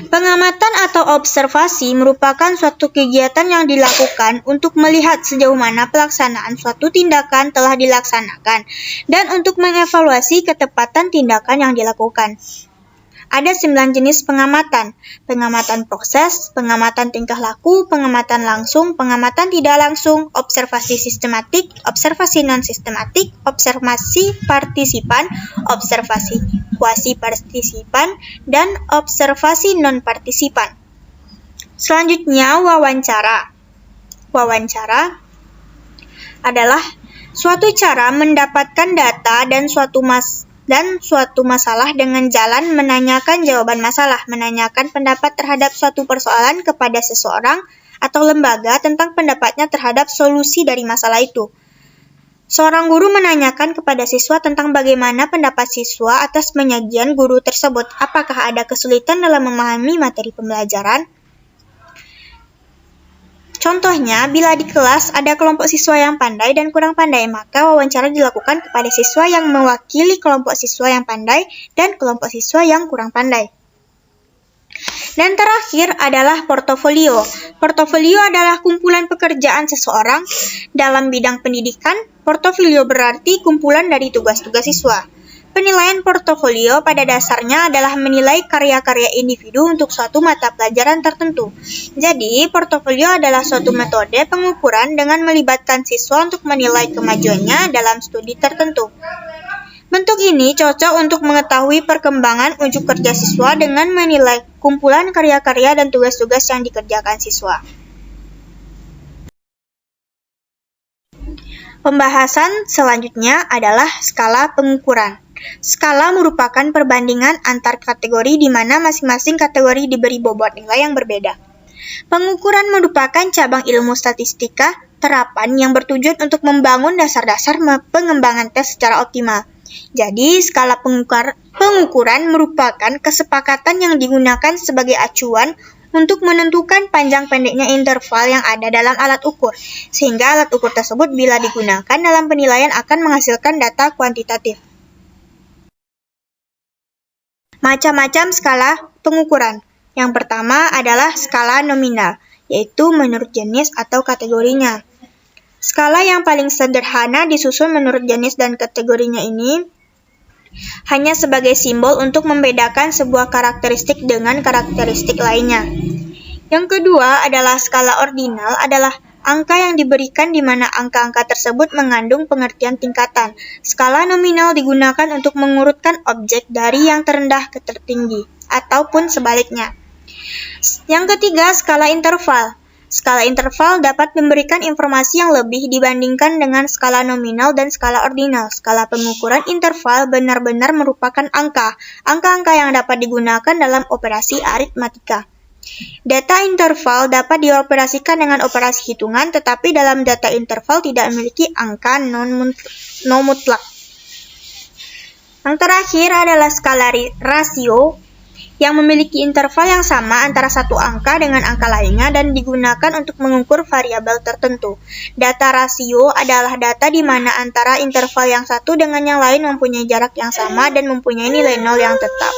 Pengamatan atau observasi merupakan suatu kegiatan yang dilakukan untuk melihat sejauh mana pelaksanaan suatu tindakan telah dilaksanakan dan untuk mengevaluasi ketepatan tindakan yang dilakukan. Ada 9 jenis pengamatan: pengamatan proses, pengamatan tingkah laku, pengamatan langsung, pengamatan tidak langsung, observasi sistematik, observasi non-sistematik, observasi partisipan, observasi kuasi-partisipan, dan observasi non-partisipan. Selanjutnya, wawancara. Wawancara adalah suatu cara mendapatkan data dan suatu masalah dengan jalan menanyakan jawaban masalah, menanyakan pendapat terhadap suatu persoalan kepada seseorang atau lembaga tentang pendapatnya terhadap solusi dari masalah itu. Seorang guru menanyakan kepada siswa tentang bagaimana pendapat siswa atas penyajian guru tersebut. Apakah ada kesulitan dalam memahami materi pembelajaran? Contohnya, bila di kelas ada kelompok siswa yang pandai dan kurang pandai, maka wawancara dilakukan kepada siswa yang mewakili kelompok siswa yang pandai dan kelompok siswa yang kurang pandai. Dan terakhir adalah portofolio. Portofolio adalah kumpulan pekerjaan seseorang dalam bidang pendidikan. Portofolio berarti kumpulan dari tugas-tugas siswa. Penilaian portofolio pada dasarnya adalah menilai karya-karya individu untuk suatu mata pelajaran tertentu. Jadi, portofolio adalah suatu metode pengukuran dengan melibatkan siswa untuk menilai kemajuannya dalam studi tertentu. Bentuk ini cocok untuk mengetahui perkembangan unjuk kerja siswa dengan menilai kumpulan karya-karya dan tugas-tugas yang dikerjakan siswa. Pembahasan selanjutnya adalah skala pengukuran. Skala merupakan perbandingan antar kategori di mana masing-masing kategori diberi bobot nilai yang berbeda. Pengukuran merupakan cabang ilmu statistika terapan yang bertujuan untuk membangun dasar-dasar pengembangan tes secara optimal. Jadi, skala pengukuran merupakan kesepakatan yang digunakan sebagai acuan untuk menentukan panjang pendeknya interval yang ada dalam alat ukur, sehingga alat ukur tersebut bila digunakan dalam penilaian akan menghasilkan data kuantitatif. Macam-macam skala pengukuran. Yang pertama adalah skala nominal, yaitu menurut jenis atau kategorinya. Skala yang paling sederhana disusun menurut jenis dan kategorinya ini hanya sebagai simbol untuk membedakan sebuah karakteristik dengan karakteristik lainnya. Yang kedua adalah skala ordinal, adalah angka yang diberikan di mana angka-angka tersebut mengandung pengertian tingkatan. Skala nominal digunakan untuk mengurutkan objek dari yang terendah ke tertinggi, ataupun sebaliknya. Yang ketiga, skala interval. Skala interval dapat memberikan informasi yang lebih dibandingkan dengan skala nominal dan skala ordinal. Skala pengukuran interval benar-benar merupakan angka. Angka-angka yang dapat digunakan dalam operasi aritmatika. Data interval dapat dioperasikan dengan operasi hitungan, tetapi dalam data interval tidak memiliki angka non-mutlak. Yang terakhir adalah skala rasio, yang memiliki interval yang sama antara satu angka dengan angka lainnya dan digunakan untuk mengukur variabel tertentu. Data rasio adalah data di mana antara interval yang satu dengan yang lain mempunyai jarak yang sama dan mempunyai nilai nol yang tetap.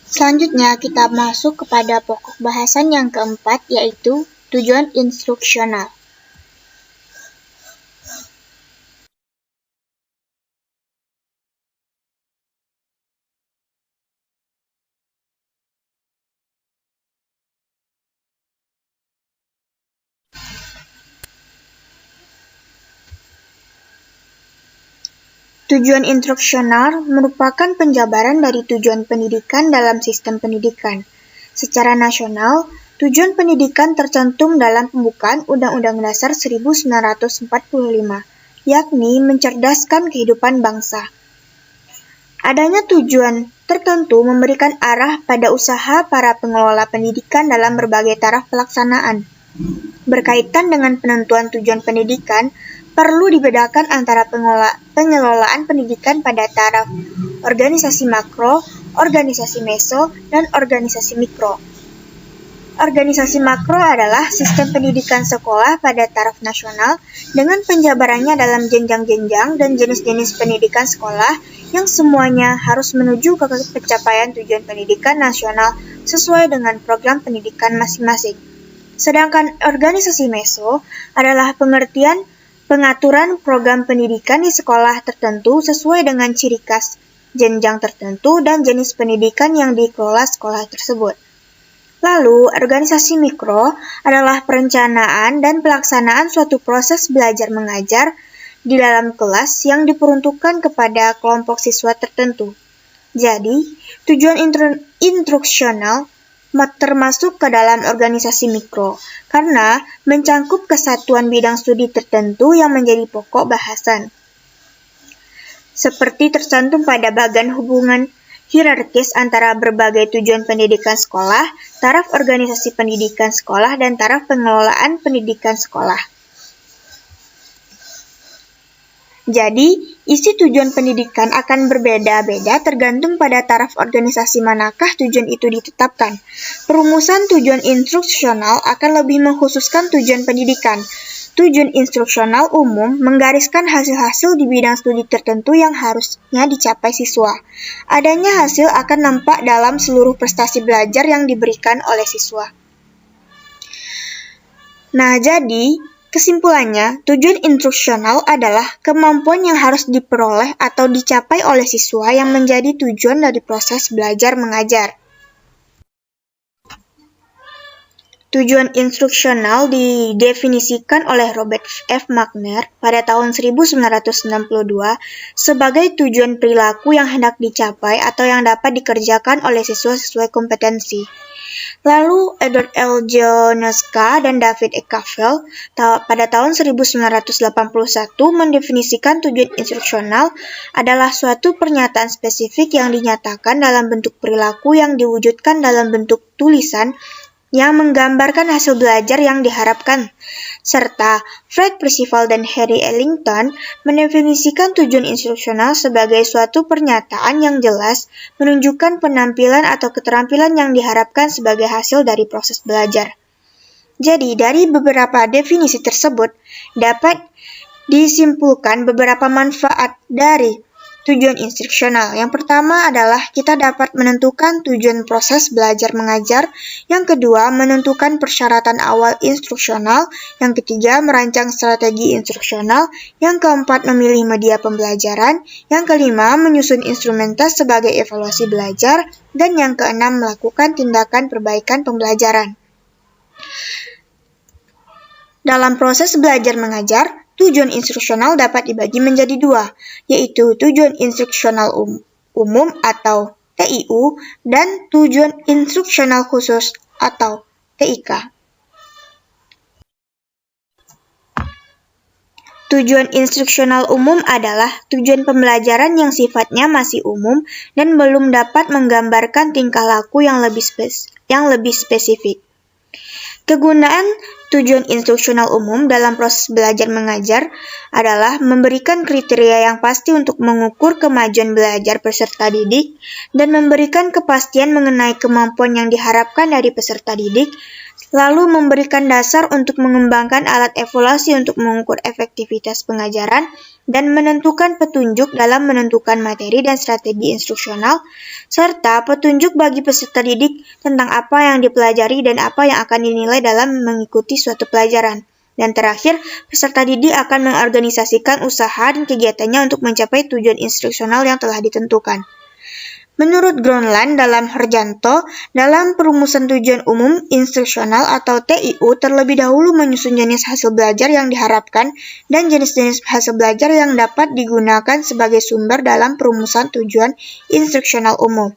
Selanjutnya kita masuk kepada pokok bahasan yang keempat, yaitu tujuan instruksional. Tujuan instruksional merupakan penjabaran dari tujuan pendidikan dalam sistem pendidikan. Secara nasional, tujuan pendidikan tercantum dalam pembukaan Undang-Undang Dasar 1945, yakni mencerdaskan kehidupan bangsa. Adanya tujuan tertentu memberikan arah pada usaha para pengelola pendidikan dalam berbagai taraf pelaksanaan. Berkaitan dengan penentuan tujuan pendidikan, perlu dibedakan antara pengelolaan pendidikan pada taraf organisasi makro, organisasi meso, dan organisasi mikro. Organisasi makro adalah sistem pendidikan sekolah pada taraf nasional dengan penjabarannya dalam jenjang-jenjang dan jenis-jenis pendidikan sekolah yang semuanya harus menuju ke pencapaian tujuan pendidikan nasional sesuai dengan program pendidikan masing-masing. Sedangkan organisasi meso adalah pengaturan program pendidikan di sekolah tertentu sesuai dengan ciri khas, jenjang tertentu, dan jenis pendidikan yang dikelola sekolah tersebut. Lalu, organisasi mikro adalah perencanaan dan pelaksanaan suatu proses belajar mengajar di dalam kelas yang diperuntukkan kepada kelompok siswa tertentu. Jadi, tujuan instruksional termasuk ke dalam organisasi mikro, karena mencangkup kesatuan bidang studi tertentu yang menjadi pokok bahasan. Seperti tercantum pada bagan hubungan hierarkis antara berbagai tujuan pendidikan sekolah, taraf organisasi pendidikan sekolah, dan taraf pengelolaan pendidikan sekolah. Jadi, isi tujuan pendidikan akan berbeda-beda tergantung pada taraf organisasi manakah tujuan itu ditetapkan. Perumusan tujuan instruksional akan lebih mengkhususkan tujuan pendidikan. Tujuan instruksional umum menggariskan hasil-hasil di bidang studi tertentu yang harusnya dicapai siswa. Adanya hasil akan nampak dalam seluruh prestasi belajar yang diberikan oleh siswa. Nah, jadi kesimpulannya, tujuan instruksional adalah kemampuan yang harus diperoleh atau dicapai oleh siswa yang menjadi tujuan dari proses belajar mengajar. Tujuan instruksional didefinisikan oleh Robert F. Wagner pada tahun 1962 sebagai tujuan perilaku yang hendak dicapai atau yang dapat dikerjakan oleh siswa sesuai kompetensi. Lalu Edward L. Jonoska dan David E. Caffell pada tahun 1981 mendefinisikan tujuan instruksional adalah suatu pernyataan spesifik yang dinyatakan dalam bentuk perilaku yang diwujudkan dalam bentuk tulisan yang menggambarkan hasil belajar yang diharapkan, serta Fred Percival dan Harry Ellington mendefinisikan tujuan instruksional sebagai suatu pernyataan yang jelas menunjukkan penampilan atau keterampilan yang diharapkan sebagai hasil dari proses belajar. Jadi, dari beberapa definisi tersebut, dapat disimpulkan beberapa manfaat dari tujuan instruksional. Yang pertama adalah kita dapat menentukan tujuan proses belajar mengajar. Yang kedua, menentukan persyaratan awal instruksional. Yang ketiga, merancang strategi instruksional. Yang keempat, memilih media pembelajaran. Yang kelima, menyusun instrumentas sebagai evaluasi belajar. Dan yang keenam, melakukan tindakan perbaikan pembelajaran. Dalam proses belajar mengajar, tujuan instruksional dapat dibagi menjadi dua, yaitu tujuan instruksional umum atau TIU dan tujuan instruksional khusus atau TIK. Tujuan instruksional umum adalah tujuan pembelajaran yang sifatnya masih umum dan belum dapat menggambarkan tingkah laku yang lebih spesifik. Kegunaan tujuan instruksional umum dalam proses belajar mengajar adalah memberikan kriteria yang pasti untuk mengukur kemajuan belajar peserta didik dan memberikan kepastian mengenai kemampuan yang diharapkan dari peserta didik, lalu memberikan dasar untuk mengembangkan alat evaluasi untuk mengukur efektivitas pengajaran dan menentukan petunjuk dalam menentukan materi dan strategi instruksional, serta petunjuk bagi peserta didik tentang apa yang dipelajari dan apa yang akan dinilai dalam mengikuti suatu pelajaran. Dan terakhir, peserta didik akan mengorganisasikan usaha dan kegiatannya untuk mencapai tujuan instruksional yang telah ditentukan. Menurut Groenland dalam Herjanto, dalam perumusan tujuan umum instruksional atau TIU terlebih dahulu menyusun jenis hasil belajar yang diharapkan dan jenis-jenis hasil belajar yang dapat digunakan sebagai sumber dalam perumusan tujuan instruksional umum,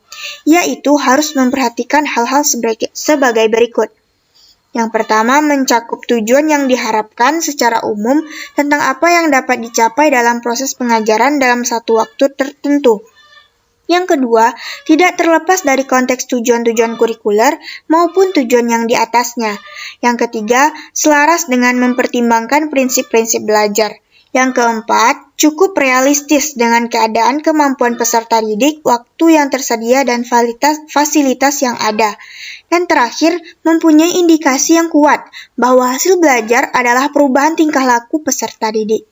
yaitu harus memperhatikan hal-hal sebagai berikut. Yang pertama, mencakup tujuan yang diharapkan secara umum tentang apa yang dapat dicapai dalam proses pengajaran dalam satu waktu tertentu. Yang kedua, tidak terlepas dari konteks tujuan-tujuan kurikuler maupun tujuan yang di atasnya. Yang ketiga, selaras dengan mempertimbangkan prinsip-prinsip belajar. Yang keempat, cukup realistis dengan keadaan kemampuan peserta didik, waktu yang tersedia, dan fasilitas yang ada. Dan terakhir, mempunyai indikasi yang kuat bahwa hasil belajar adalah perubahan tingkah laku peserta didik.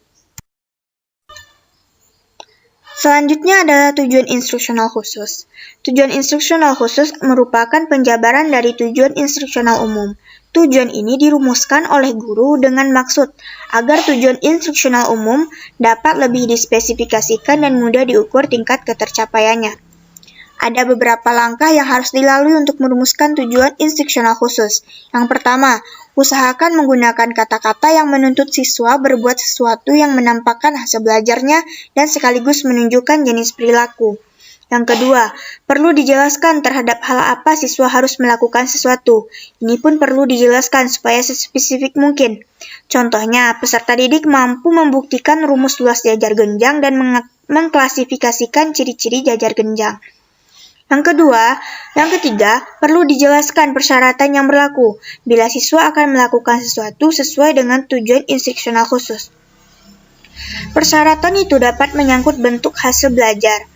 Selanjutnya adalah tujuan instruksional khusus. Tujuan instruksional khusus merupakan penjabaran dari tujuan instruksional umum. Tujuan ini dirumuskan oleh guru dengan maksud agar tujuan instruksional umum dapat lebih dispesifikasikan dan mudah diukur tingkat ketercapaiannya. Ada beberapa langkah yang harus dilalui untuk merumuskan tujuan instruksional khusus. Yang pertama, usahakan menggunakan kata-kata yang menuntut siswa berbuat sesuatu yang menampakkan hasil belajarnya dan sekaligus menunjukkan jenis perilaku. Yang kedua, perlu dijelaskan terhadap hal apa siswa harus melakukan sesuatu. Ini pun perlu dijelaskan supaya sespesifik mungkin. Contohnya, peserta didik mampu membuktikan rumus luas jajar genjang dan mengklasifikasikan ciri-ciri jajar genjang. Yang ketiga, perlu dijelaskan persyaratan yang berlaku bila siswa akan melakukan sesuatu sesuai dengan tujuan instruksional khusus. Persyaratan itu dapat menyangkut bentuk hasil belajar.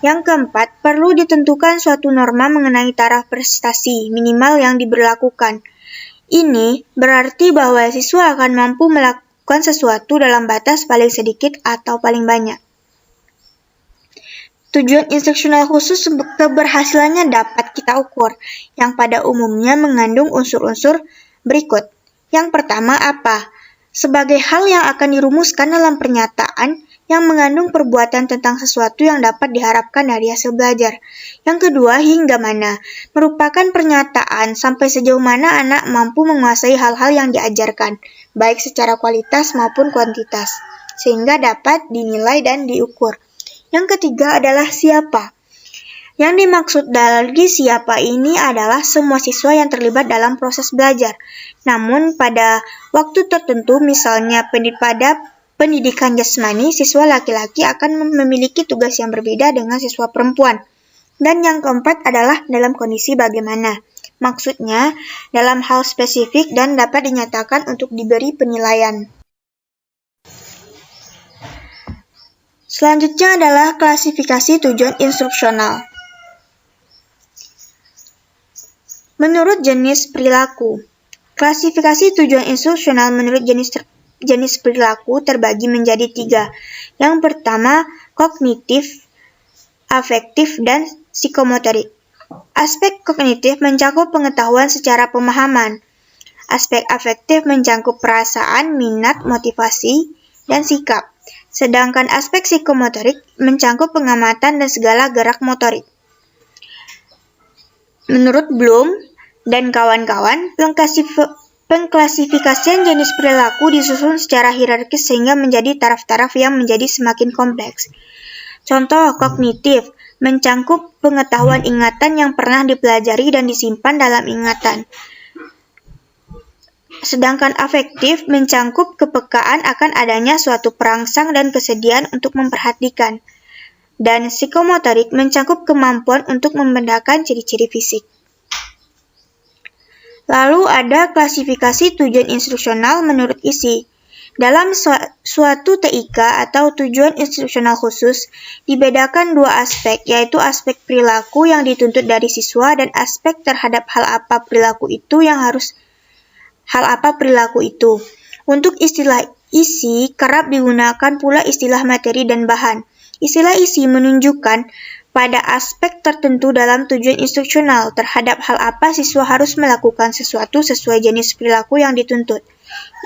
Yang keempat, perlu ditentukan suatu norma mengenai taraf prestasi minimal yang diberlakukan. Ini berarti bahwa siswa akan mampu melakukan sesuatu dalam batas paling sedikit atau paling banyak. Tujuan instruksional khusus keberhasilannya dapat kita ukur, yang pada umumnya mengandung unsur-unsur berikut. Yang pertama apa? Sebagai hal yang akan dirumuskan dalam pernyataan yang mengandung perbuatan tentang sesuatu yang dapat diharapkan dari hasil belajar. Yang kedua, hingga mana? Merupakan pernyataan sampai sejauh mana anak mampu menguasai hal-hal yang diajarkan, baik secara kualitas maupun kuantitas, sehingga dapat dinilai dan diukur. Yang ketiga adalah siapa. Yang dimaksud dari siapa ini adalah semua siswa yang terlibat dalam proses belajar. Namun pada waktu tertentu, misalnya pada pendidikan jasmani, siswa laki-laki akan memiliki tugas yang berbeda dengan siswa perempuan. Dan yang keempat adalah dalam kondisi bagaimana. Maksudnya, dalam hal spesifik dan dapat dinyatakan untuk diberi penilaian. Selanjutnya adalah klasifikasi tujuan instruksional. Menurut jenis perilaku. Klasifikasi tujuan instruksional menurut jenis perilaku terbagi menjadi 3. Yang pertama, kognitif, afektif, dan psikomotorik. Aspek kognitif mencakup pengetahuan secara pemahaman. Aspek afektif mencakup perasaan, minat, motivasi, dan sikap. Sedangkan aspek psikomotorik mencakup pengamatan dan segala gerak motorik. Menurut Bloom dan kawan-kawan, pengklasifikasian jenis perilaku disusun secara hierarkis sehingga menjadi taraf-taraf yang menjadi semakin kompleks. Contoh kognitif mencakup pengetahuan ingatan yang pernah dipelajari dan disimpan dalam ingatan. Sedangkan afektif mencakup kepekaan akan adanya suatu perangsang dan kesediaan untuk memperhatikan. Dan psikomotorik mencakup kemampuan untuk membedakan ciri-ciri fisik. Lalu ada klasifikasi tujuan instruksional menurut isi. Dalam suatu TIK atau tujuan instruksional khusus, dibedakan 2 aspek, yaitu aspek perilaku yang dituntut dari siswa dan aspek terhadap hal apa perilaku itu. Untuk istilah isi, kerap digunakan pula istilah materi dan bahan. Istilah isi menunjukkan pada aspek tertentu dalam tujuan instruksional terhadap hal apa siswa harus melakukan sesuatu sesuai jenis perilaku yang dituntut.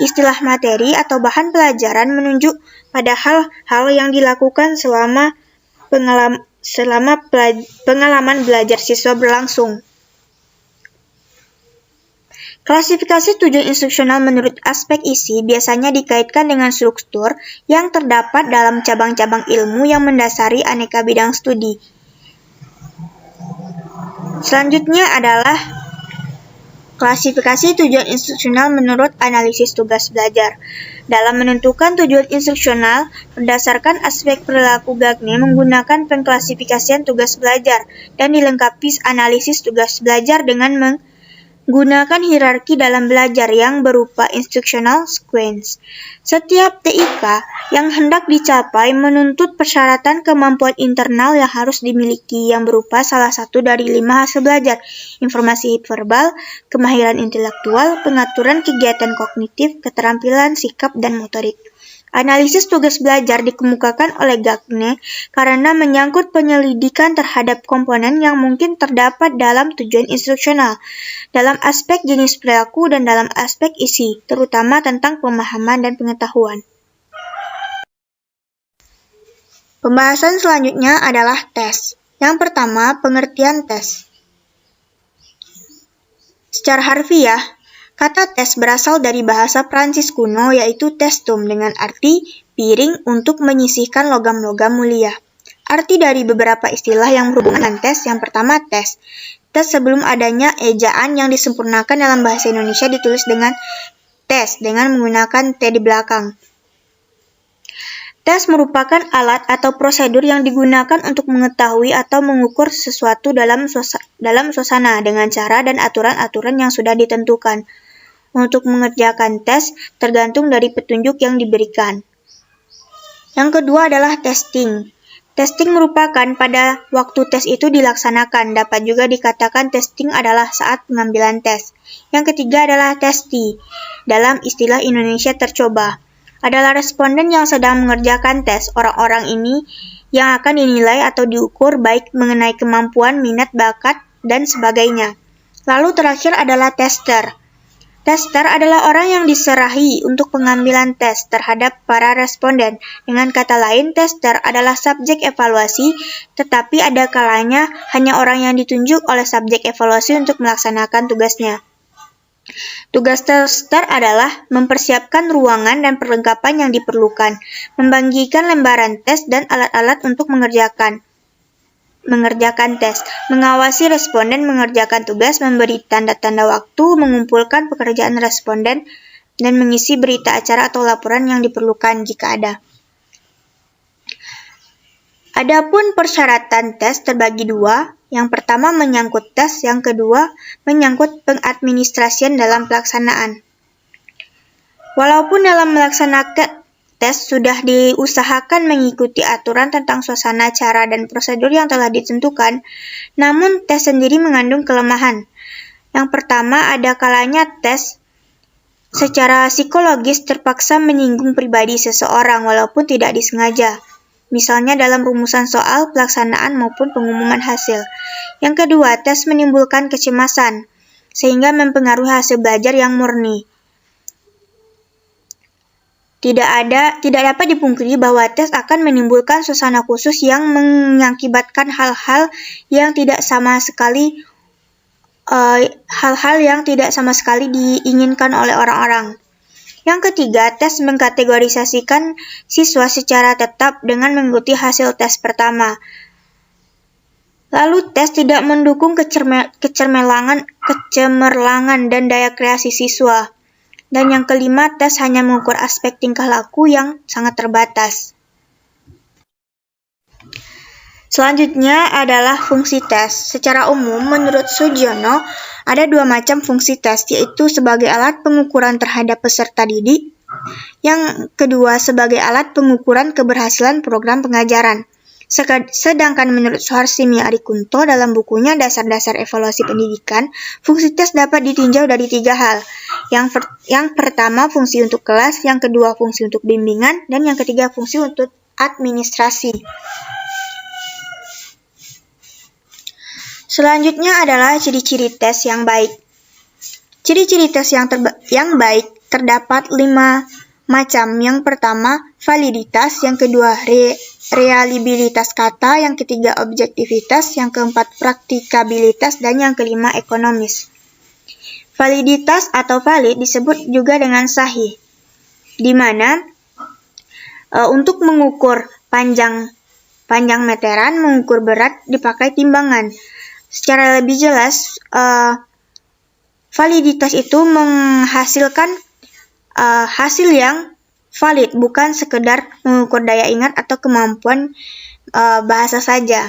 Istilah materi atau bahan pelajaran menunjuk pada hal-hal yang dilakukan selama selama pengalaman belajar siswa berlangsung. Klasifikasi tujuan instruksional menurut aspek isi biasanya dikaitkan dengan struktur yang terdapat dalam cabang-cabang ilmu yang mendasari aneka bidang studi. Selanjutnya adalah klasifikasi tujuan instruksional menurut analisis tugas belajar. Dalam menentukan tujuan instruksional, berdasarkan aspek perilaku Gagne menggunakan pengklasifikasian tugas belajar dan dilengkapi analisis tugas belajar dengan menggunakan hierarki dalam belajar yang berupa instructional sequence. Setiap TIK yang hendak dicapai menuntut persyaratan kemampuan internal yang harus dimiliki yang berupa salah satu dari 5 hasil belajar: informasi verbal, kemahiran intelektual, pengaturan kegiatan kognitif, keterampilan sikap, dan motorik. Analisis tugas belajar dikemukakan oleh Gagne karena menyangkut penyelidikan terhadap komponen yang mungkin terdapat dalam tujuan instruksional, dalam aspek jenis perilaku dan dalam aspek isi, terutama tentang pemahaman dan pengetahuan. Pembahasan selanjutnya adalah tes. Yang pertama, pengertian tes. Secara harfiah, kata tes berasal dari bahasa Prancis kuno yaitu testum dengan arti piring untuk menyisihkan logam-logam mulia. Arti dari beberapa istilah yang berhubungan dengan tes, yang pertama tes. Tes sebelum adanya ejaan yang disempurnakan dalam bahasa Indonesia ditulis dengan tes dengan menggunakan T di belakang. Tes merupakan alat atau prosedur yang digunakan untuk mengetahui atau mengukur sesuatu dalam suasana dengan cara dan aturan-aturan yang sudah ditentukan. Untuk mengerjakan tes tergantung dari petunjuk yang diberikan. Yang kedua adalah testing. Testing merupakan pada waktu tes itu dilaksanakan. Dapat juga dikatakan testing adalah saat pengambilan tes. Yang ketiga adalah testi. Dalam istilah Indonesia tercoba, adalah responden yang sedang mengerjakan tes. Orang-orang ini yang akan dinilai atau diukur baik mengenai kemampuan, minat, bakat, dan sebagainya. Lalu terakhir adalah tester. Tester adalah orang yang diserahi untuk pengambilan tes terhadap para responden. Dengan kata lain, tester adalah subjek evaluasi, tetapi ada kalanya hanya orang yang ditunjuk oleh subjek evaluasi untuk melaksanakan tugasnya. Tugas tester adalah mempersiapkan ruangan dan perlengkapan yang diperlukan, membagikan lembaran tes dan alat-alat untuk mengerjakan tes, mengawasi responden mengerjakan tugas, memberi tanda-tanda waktu, mengumpulkan pekerjaan responden, dan mengisi berita acara atau laporan yang diperlukan jika ada. Adapun persyaratan tes terbagi dua. Yang pertama menyangkut tes, yang kedua menyangkut pengadministrasian dalam pelaksanaan. Walaupun dalam melaksanakan tes sudah diusahakan mengikuti aturan tentang suasana, cara, dan prosedur yang telah ditentukan, namun tes sendiri mengandung kelemahan. Yang pertama, ada kalanya tes secara psikologis terpaksa menyinggung pribadi seseorang walaupun tidak disengaja. Misalnya dalam rumusan soal, pelaksanaan, maupun pengumuman hasil. Yang kedua, tes menimbulkan kecemasan, sehingga mempengaruhi hasil belajar yang murni. Tidak dapat dipungkiri bahwa tes akan menimbulkan suasana khusus yang mengakibatkan hal-hal yang tidak sama sekali diinginkan oleh orang-orang. Yang ketiga, tes mengkategorisasikan siswa secara tetap dengan mengikuti hasil tes pertama. Lalu tes tidak mendukung kecemerlangan dan daya kreasi siswa. Dan yang kelima, tes hanya mengukur aspek tingkah laku yang sangat terbatas. Selanjutnya adalah fungsi tes. Secara umum, menurut Sugiono, ada dua macam fungsi tes, yaitu sebagai alat pengukuran terhadap peserta didik, yang kedua sebagai alat pengukuran keberhasilan program pengajaran. Sedangkan menurut Suharsimi Arikunto dalam bukunya Dasar-Dasar Evaluasi Pendidikan, fungsi tes dapat ditinjau dari 3 hal. Yang pertama fungsi untuk kelas, yang kedua fungsi untuk bimbingan, dan yang ketiga fungsi untuk administrasi. Selanjutnya adalah ciri-ciri tes yang baik. Ciri-ciri tes yang baik terdapat 5 macam. Yang pertama, validitas, yang kedua reliabilitas kata, yang ketiga objektivitas, yang keempat praktikabilitas, dan yang kelima ekonomis. Validitas atau valid disebut juga dengan sahih, di mana untuk mengukur panjang meteran, mengukur berat dipakai timbangan. Secara lebih jelas, validitas itu menghasilkan hasil yang valid, bukan sekedar mengukur daya ingat atau kemampuan bahasa saja.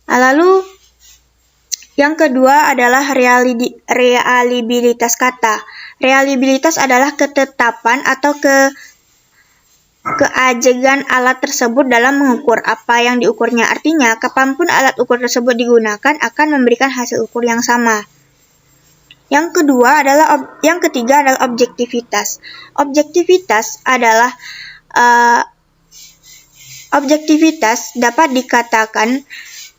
Lalu yang kedua adalah reliabilitas kata. Reliabilitas adalah ketetapan atau keajegan alat tersebut dalam mengukur apa yang diukurnya. Artinya, kapanpun alat ukur tersebut digunakan akan memberikan hasil ukur yang sama. Yang ketiga adalah objektivitas. Objektivitas dapat dikatakan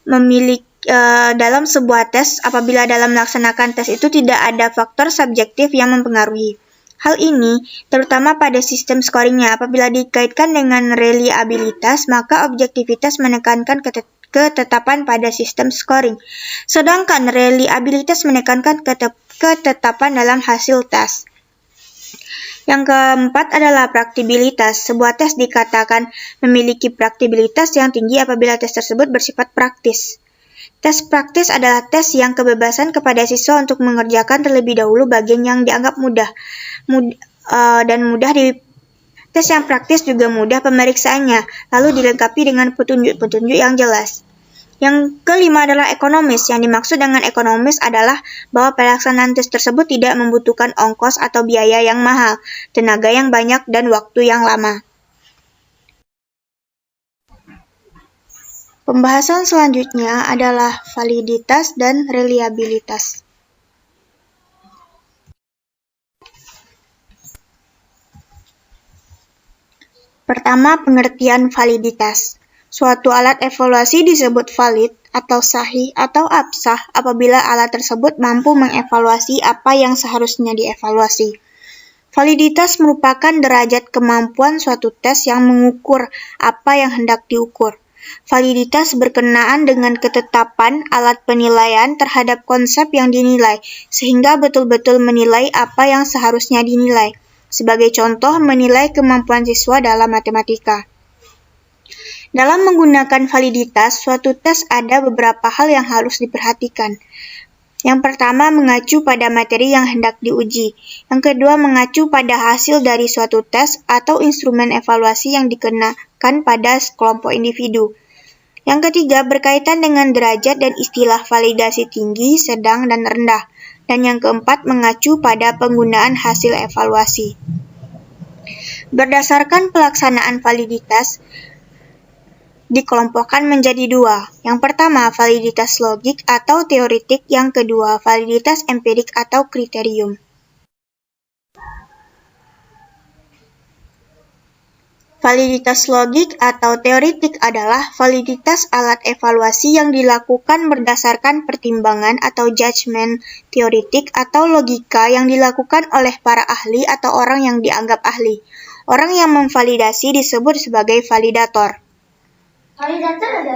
memiliki dalam sebuah tes apabila dalam melaksanakan tes itu tidak ada faktor subjektif yang mempengaruhi. Hal ini terutama pada sistem scoringnya. Apabila dikaitkan dengan reliabilitas, maka objektivitas menekankan ketetapan pada sistem scoring, sedangkan reliabilitas menekankan ketetapan dalam hasil tes. Yang keempat adalah praktikabilitas. Sebuah tes dikatakan memiliki praktikabilitas yang tinggi apabila tes tersebut bersifat praktis. Tes praktis adalah tes yang kebebasan kepada siswa untuk mengerjakan terlebih dahulu bagian yang dianggap mudah. Tes yang praktis juga mudah pemeriksaannya, lalu dilengkapi dengan petunjuk-petunjuk yang jelas. Yang kelima adalah ekonomis. Yang dimaksud dengan ekonomis adalah bahwa pelaksanaan tes tersebut tidak membutuhkan ongkos atau biaya yang mahal, tenaga yang banyak, dan waktu yang lama. Pembahasan selanjutnya adalah validitas dan reliabilitas. Pertama, pengertian validitas. Suatu alat evaluasi disebut valid atau sahih atau absah apabila alat tersebut mampu mengevaluasi apa yang seharusnya dievaluasi. Validitas merupakan derajat kemampuan suatu tes yang mengukur apa yang hendak diukur. Validitas berkenaan dengan ketetapan alat penilaian terhadap konsep yang dinilai, sehingga betul-betul menilai apa yang seharusnya dinilai. Sebagai contoh, menilai kemampuan siswa dalam matematika. Dalam menggunakan validitas, suatu tes ada beberapa hal yang harus diperhatikan. Yang pertama, mengacu pada materi yang hendak diuji. Yang kedua, mengacu pada hasil dari suatu tes atau instrumen evaluasi yang dikenakan pada kelompok individu. Yang ketiga, berkaitan dengan derajat dan istilah validasi tinggi, sedang, dan rendah. Dan yang keempat, mengacu pada penggunaan hasil evaluasi. Berdasarkan pelaksanaan validitas, dikelompokkan menjadi dua. Yang pertama, validitas logik atau teoritik. Yang kedua, validitas empirik atau kriterium. Validitas logik atau teoritik adalah validitas alat evaluasi yang dilakukan berdasarkan pertimbangan atau judgement teoritik atau logika yang dilakukan oleh para ahli atau orang yang dianggap ahli. Orang yang memvalidasi disebut sebagai validator.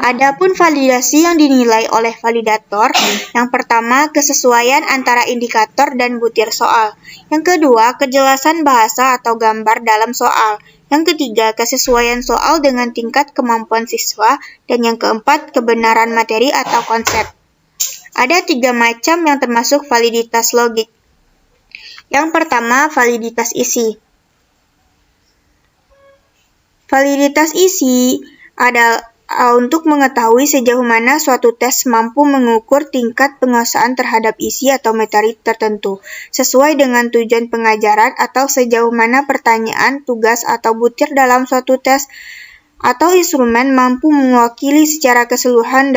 Adapun validasi yang dinilai oleh validator, yang pertama, kesesuaian antara indikator dan butir soal. Yang kedua, kejelasan bahasa atau gambar dalam soal. Yang ketiga, kesesuaian soal dengan tingkat kemampuan siswa. Dan yang keempat, kebenaran materi atau konsep. Ada 3 macam yang termasuk validitas logik. Yang pertama, validitas isi. Validitas isi adalah untuk mengetahui sejauh mana suatu tes mampu mengukur tingkat penguasaan terhadap isi atau materi tertentu, sesuai dengan tujuan pengajaran atau sejauh mana pertanyaan, tugas, atau butir dalam suatu tes atau instrumen mampu mewakili secara keseluruhan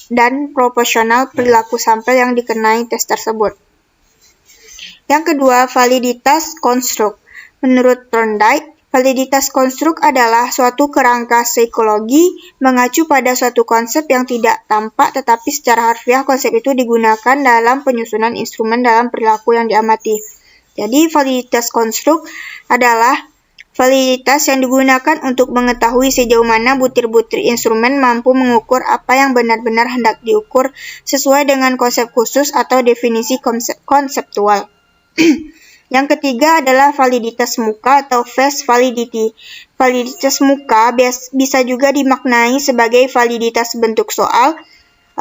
dan proporsional perilaku sampel yang dikenai tes tersebut. Yang kedua, validitas konstruk. Menurut Thorndike, validitas konstruk adalah suatu kerangka psikologi mengacu pada suatu konsep yang tidak tampak, tetapi secara harfiah konsep itu digunakan dalam penyusunan instrumen dalam perilaku yang diamati. Jadi, validitas konstruk adalah Validitas yang digunakan untuk mengetahui sejauh mana butir-butir instrumen mampu mengukur apa yang benar-benar hendak diukur sesuai dengan konsep khusus atau definisi konseptual. Yang ketiga adalah validitas muka atau face validity. Validitas muka bisa juga dimaknai sebagai validitas bentuk soal,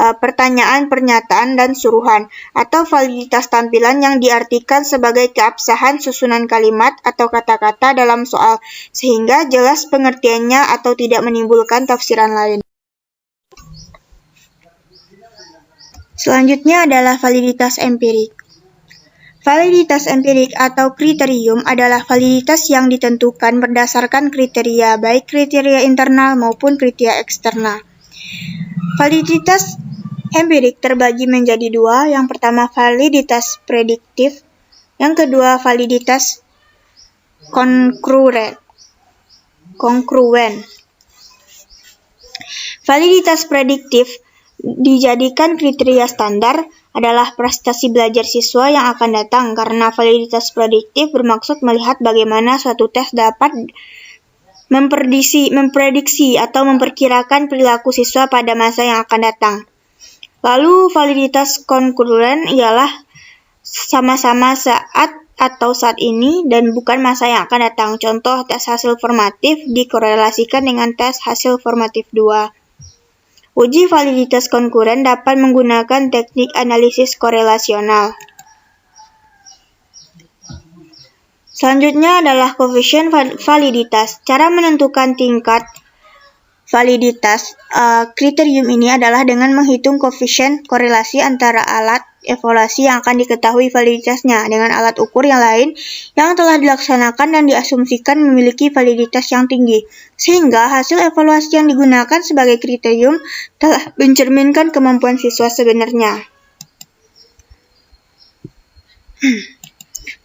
pertanyaan, pernyataan, dan suruhan, atau validitas tampilan yang diartikan sebagai keabsahan susunan kalimat atau kata-kata dalam soal, sehingga jelas pengertiannya atau tidak menimbulkan tafsiran lain. Selanjutnya adalah validitas empirik. Validitas empirik atau kriterium adalah validitas yang ditentukan berdasarkan kriteria, baik kriteria internal maupun kriteria eksternal. Validitas empirik terbagi menjadi dua, yang pertama validitas prediktif, yang kedua validitas kongruen. Validitas prediktif dijadikan kriteria standar adalah prestasi belajar siswa yang akan datang, karena validitas prediktif bermaksud melihat bagaimana suatu tes dapat memprediksi atau memperkirakan perilaku siswa pada masa yang akan datang. Lalu validitas kongruen ialah sama-sama saat atau saat ini dan bukan masa yang akan datang. Contoh, tes hasil formatif dikorelasikan dengan tes hasil formatif 2. Uji validitas kongruen dapat menggunakan teknik analisis korelasional. Selanjutnya adalah koefisien validitas. Cara menentukan tingkat validitas kriterium ini adalah dengan menghitung koefisien korelasi antara alat evaluasi yang akan diketahui validitasnya dengan alat ukur yang lain yang telah dilaksanakan dan diasumsikan memiliki validitas yang tinggi, sehingga hasil evaluasi yang digunakan sebagai kriterium telah mencerminkan kemampuan siswa sebenarnya.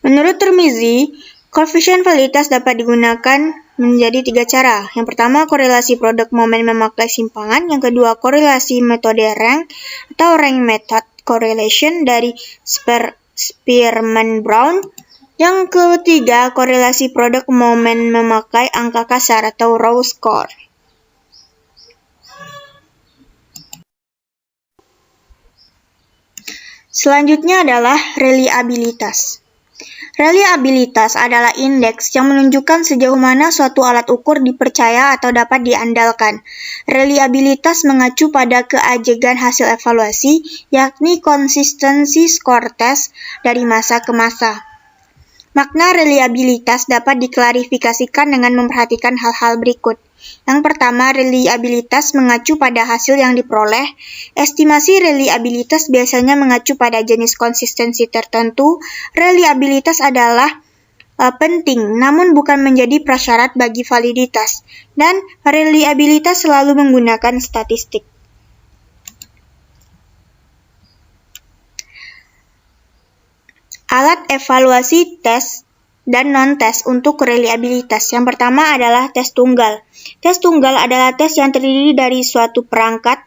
Menurut Tirmizi, koefisien validitas dapat digunakan menjadi 3 cara. Yang pertama, korelasi produk momen memakai simpangan. Yang kedua, korelasi metode rank atau rank method correlation dari Spearman-Brown. Yang ketiga, korelasi produk momen memakai angka kasar atau raw score. Selanjutnya adalah reliabilitas. Reliabilitas adalah indeks yang menunjukkan sejauh mana suatu alat ukur dipercaya atau dapat diandalkan. Reliabilitas mengacu pada keajegan hasil evaluasi, yakni konsistensi skor tes dari masa ke masa. Makna reliabilitas dapat diklarifikasikan dengan memperhatikan hal-hal berikut. Yang pertama, reliabilitas mengacu pada hasil yang diperoleh. Estimasi reliabilitas biasanya mengacu pada jenis konsistensi tertentu. Reliabilitas adalah penting, namun bukan menjadi prasyarat bagi validitas. Dan reliabilitas selalu menggunakan statistik. Alat evaluasi tes dan non-tes untuk reliabilitas. Yang pertama adalah tes tunggal. Tes tunggal adalah tes yang terdiri dari suatu perangkat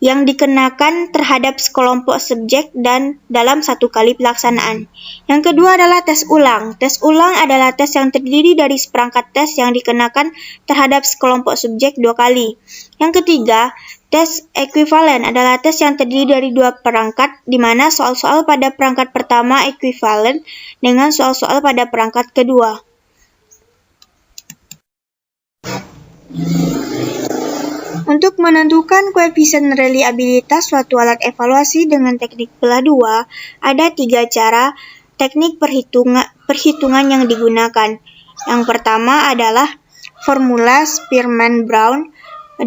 yang dikenakan terhadap sekelompok subjek dan dalam satu kali pelaksanaan. Yang kedua adalah tes ulang. Tes ulang adalah tes yang terdiri dari seperangkat tes yang dikenakan terhadap sekelompok subjek 2 kali. Yang ketiga, tes ekuivalen adalah tes yang terdiri dari 2 perangkat, di mana soal-soal pada perangkat pertama ekuivalen dengan soal-soal pada perangkat kedua. Untuk menentukan koefisien reliabilitas suatu alat evaluasi dengan teknik belah 2, ada 3 cara teknik perhitungan yang digunakan. Yang pertama adalah formula Spearman-Brown,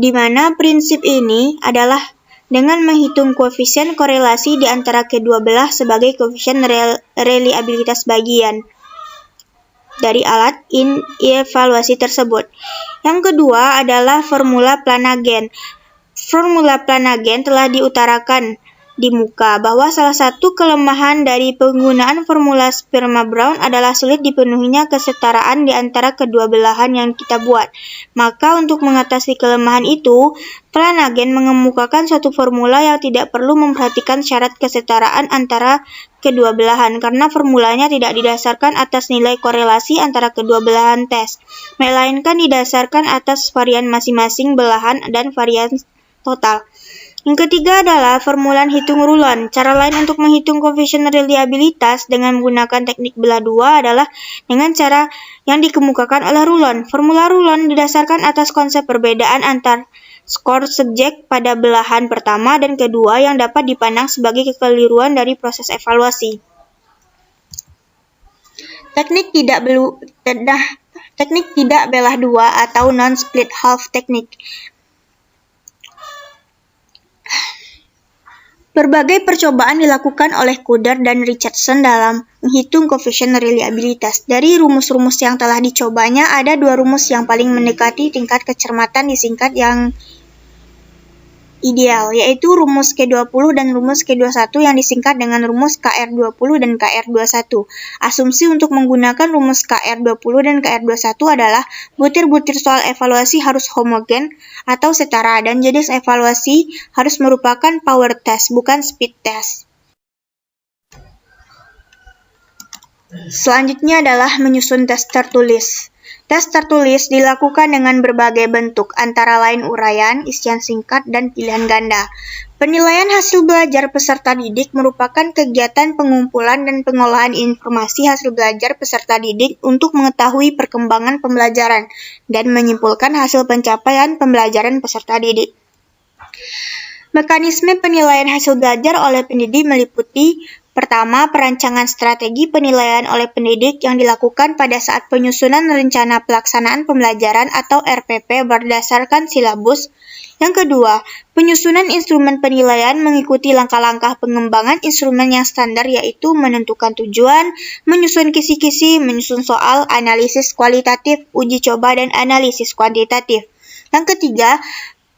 di mana prinsip ini adalah dengan menghitung koefisien korelasi di antara kedua belah sebagai koefisien reliabilitas bagian dari alat evaluasi tersebut. Yang kedua adalah formula Planagen. Formula Planagen telah diutarakan di muka bahwa salah satu kelemahan dari penggunaan formula Sperma-Brown adalah sulit dipenuhinya kesetaraan di antara kedua belahan yang kita buat. Maka untuk mengatasi kelemahan itu, Flanagan mengemukakan suatu formula yang tidak perlu memperhatikan syarat kesetaraan antara kedua belahan karena formulanya tidak didasarkan atas nilai korelasi antara kedua belahan tes, melainkan didasarkan atas varian masing-masing belahan dan varian total. Yang ketiga adalah formula hitung rulon. Cara lain untuk menghitung koefisien reliabilitas dengan menggunakan teknik belah dua adalah dengan cara yang dikemukakan oleh rulon. Formula rulon didasarkan atas konsep perbedaan antar skor subjek pada belahan pertama dan kedua yang dapat dipandang sebagai kekeliruan dari proses evaluasi. Teknik tidak belah dua atau non-split half teknik. Berbagai percobaan dilakukan oleh Coder dan Richardson dalam menghitung koefisien reliabilitas. Dari rumus-rumus yang telah dicobanya, ada dua rumus yang paling mendekati tingkat kecermatan disingkat yang ideal, yaitu rumus K20 dan rumus K21 yang disingkat dengan rumus KR20 dan KR21. Asumsi untuk menggunakan rumus KR20 dan KR21 adalah butir-butir soal evaluasi harus homogen atau setara dan jenis evaluasi harus merupakan power test, bukan speed test. Selanjutnya adalah menyusun tes tertulis. Tes tertulis dilakukan dengan berbagai bentuk, antara lain uraian, isian singkat, dan pilihan ganda. Penilaian hasil belajar peserta didik merupakan kegiatan pengumpulan dan pengolahan informasi hasil belajar peserta didik untuk mengetahui perkembangan pembelajaran dan menyimpulkan hasil pencapaian pembelajaran peserta didik. Mekanisme penilaian hasil belajar oleh pendidik meliputi: pertama, perancangan strategi penilaian oleh pendidik yang dilakukan pada saat penyusunan rencana pelaksanaan pembelajaran atau RPP berdasarkan silabus. Yang kedua, penyusunan instrumen penilaian mengikuti langkah-langkah pengembangan instrumen yang standar yaitu menentukan tujuan, menyusun kisi-kisi, menyusun soal, analisis kualitatif, uji coba, dan analisis kuantitatif. Yang ketiga,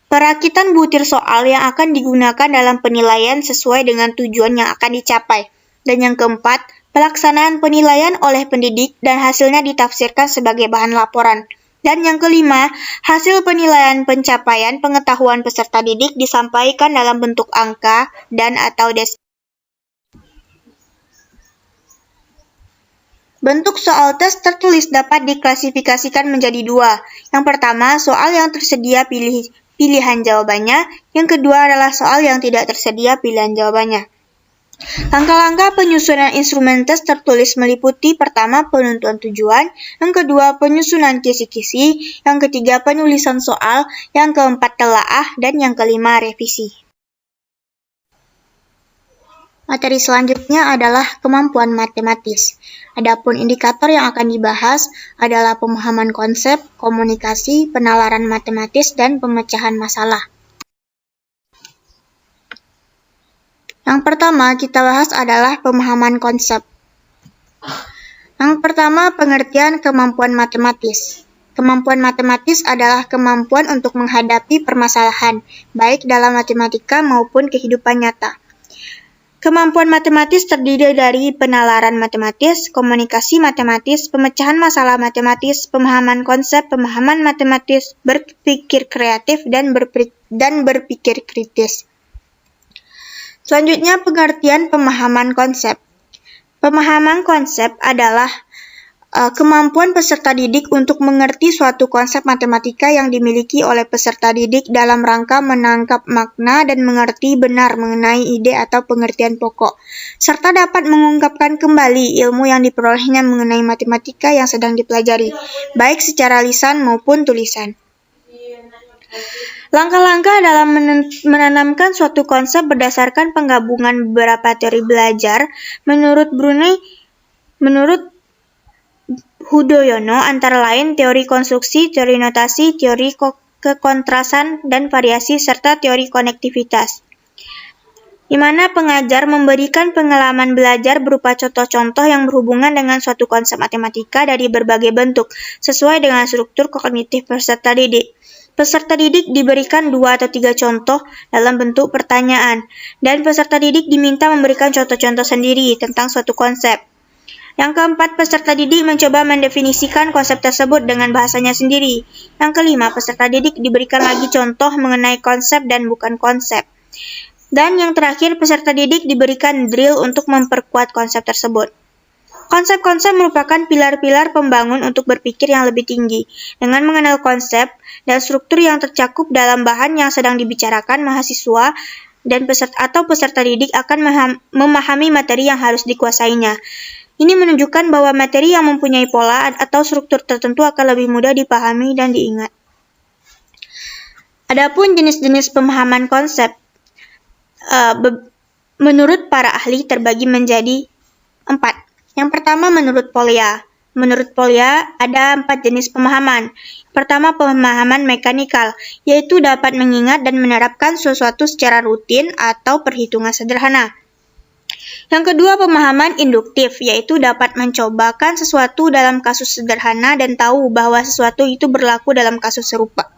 perakitan butir soal yang akan digunakan dalam penilaian sesuai dengan tujuan yang akan dicapai. Dan yang keempat, pelaksanaan penilaian oleh pendidik dan hasilnya ditafsirkan sebagai bahan laporan. Dan yang kelima, hasil penilaian pencapaian pengetahuan peserta didik disampaikan dalam bentuk angka dan atau deskripsi. Bentuk soal tes tertulis dapat diklasifikasikan menjadi dua. Yang pertama, soal yang tersedia pilihan jawabannya. Yang kedua adalah soal yang tidak tersedia pilihan jawabannya. Langkah-langkah penyusunan instrumen tes tertulis meliputi: pertama, penentuan tujuan, yang kedua, penyusunan kisi-kisi, yang ketiga, penulisan soal, yang keempat, telaah, dan yang kelima, revisi. Materi selanjutnya adalah kemampuan matematis. Adapun indikator yang akan dibahas adalah pemahaman konsep, komunikasi, penalaran matematis, dan pemecahan masalah. Yang pertama kita bahas adalah pemahaman konsep. Yang pertama, pengertian kemampuan matematis. Kemampuan matematis adalah kemampuan untuk menghadapi permasalahan, baik dalam matematika maupun kehidupan nyata. Kemampuan matematis terdiri dari penalaran matematis, komunikasi matematis, pemecahan masalah matematis, pemahaman konsep, pemahaman matematis, berpikir kreatif, dan berpikir kritis. Selanjutnya, pengertian pemahaman konsep. Pemahaman konsep adalah kemampuan peserta didik untuk mengerti suatu konsep matematika yang dimiliki oleh peserta didik dalam rangka menangkap makna dan mengerti benar mengenai ide atau pengertian pokok, serta dapat mengungkapkan kembali ilmu yang diperolehnya mengenai matematika yang sedang dipelajari, baik secara lisan maupun tulisan. Langkah-langkah dalam menanamkan suatu konsep berdasarkan penggabungan beberapa teori belajar menurut Hudoyono antara lain teori konstruksi, teori notasi, teori kekontrasan dan variasi, serta teori konektivitas, di mana pengajar memberikan pengalaman belajar berupa contoh-contoh yang berhubungan dengan suatu konsep matematika dari berbagai bentuk, sesuai dengan struktur kognitif peserta didik. Peserta didik diberikan 2 atau 3 contoh dalam bentuk pertanyaan, dan peserta didik diminta memberikan contoh-contoh sendiri tentang suatu konsep. Yang keempat, peserta didik mencoba mendefinisikan konsep tersebut dengan bahasanya sendiri. Yang kelima, peserta didik diberikan lagi contoh mengenai konsep dan bukan konsep. Dan yang terakhir, peserta didik diberikan drill untuk memperkuat konsep tersebut. Konsep-konsep merupakan pilar-pilar pembangun untuk berpikir yang lebih tinggi. Dengan mengenal konsep dan struktur yang tercakup dalam bahan yang sedang dibicarakan, mahasiswa dan peserta didik akan memahami materi yang harus dikuasainya. Ini menunjukkan bahwa materi yang mempunyai pola atau struktur tertentu akan lebih mudah dipahami dan diingat. Adapun jenis-jenis pemahaman konsep menurut para ahli terbagi menjadi 4. Yang pertama menurut Polya. Menurut Polya ada 4 jenis pemahaman. Pertama, pemahaman mekanikal, yaitu dapat mengingat dan menerapkan sesuatu secara rutin atau perhitungan sederhana. Yang kedua, pemahaman induktif, yaitu dapat mencobakan sesuatu dalam kasus sederhana dan tahu bahwa sesuatu itu berlaku dalam kasus serupa.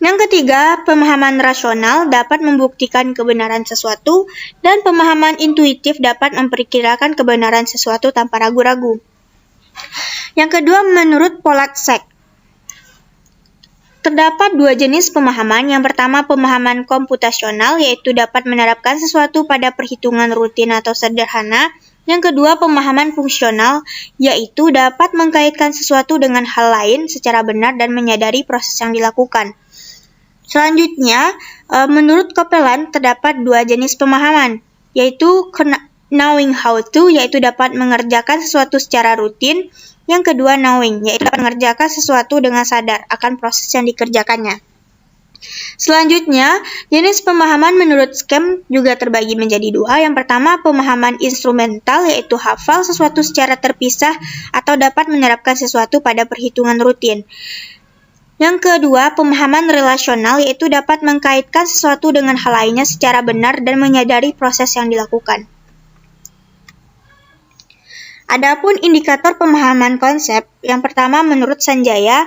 Yang ketiga, pemahaman rasional dapat membuktikan kebenaran sesuatu, dan pemahaman intuitif dapat memperkirakan kebenaran sesuatu tanpa ragu-ragu. Yang kedua, menurut Pollaczek, terdapat 2 jenis pemahaman. Yang pertama, pemahaman komputasional, yaitu dapat menerapkan sesuatu pada perhitungan rutin atau sederhana. Yang kedua, pemahaman fungsional, yaitu dapat mengkaitkan sesuatu dengan hal lain secara benar dan menyadari proses yang dilakukan. Selanjutnya, menurut Copeland, terdapat 2 jenis pemahaman, yaitu knowing how to, yaitu dapat mengerjakan sesuatu secara rutin. Yang kedua, knowing, yaitu dapat mengerjakan sesuatu dengan sadar akan proses yang dikerjakannya. Selanjutnya, jenis pemahaman menurut Scheme juga terbagi menjadi 2. Yang pertama, pemahaman instrumental, yaitu hafal sesuatu secara terpisah atau dapat menerapkan sesuatu pada perhitungan rutin. Yang kedua, pemahaman relasional, yaitu dapat mengkaitkan sesuatu dengan hal lainnya secara benar dan menyadari proses yang dilakukan. Adapun indikator pemahaman konsep, yang pertama menurut Sanjaya,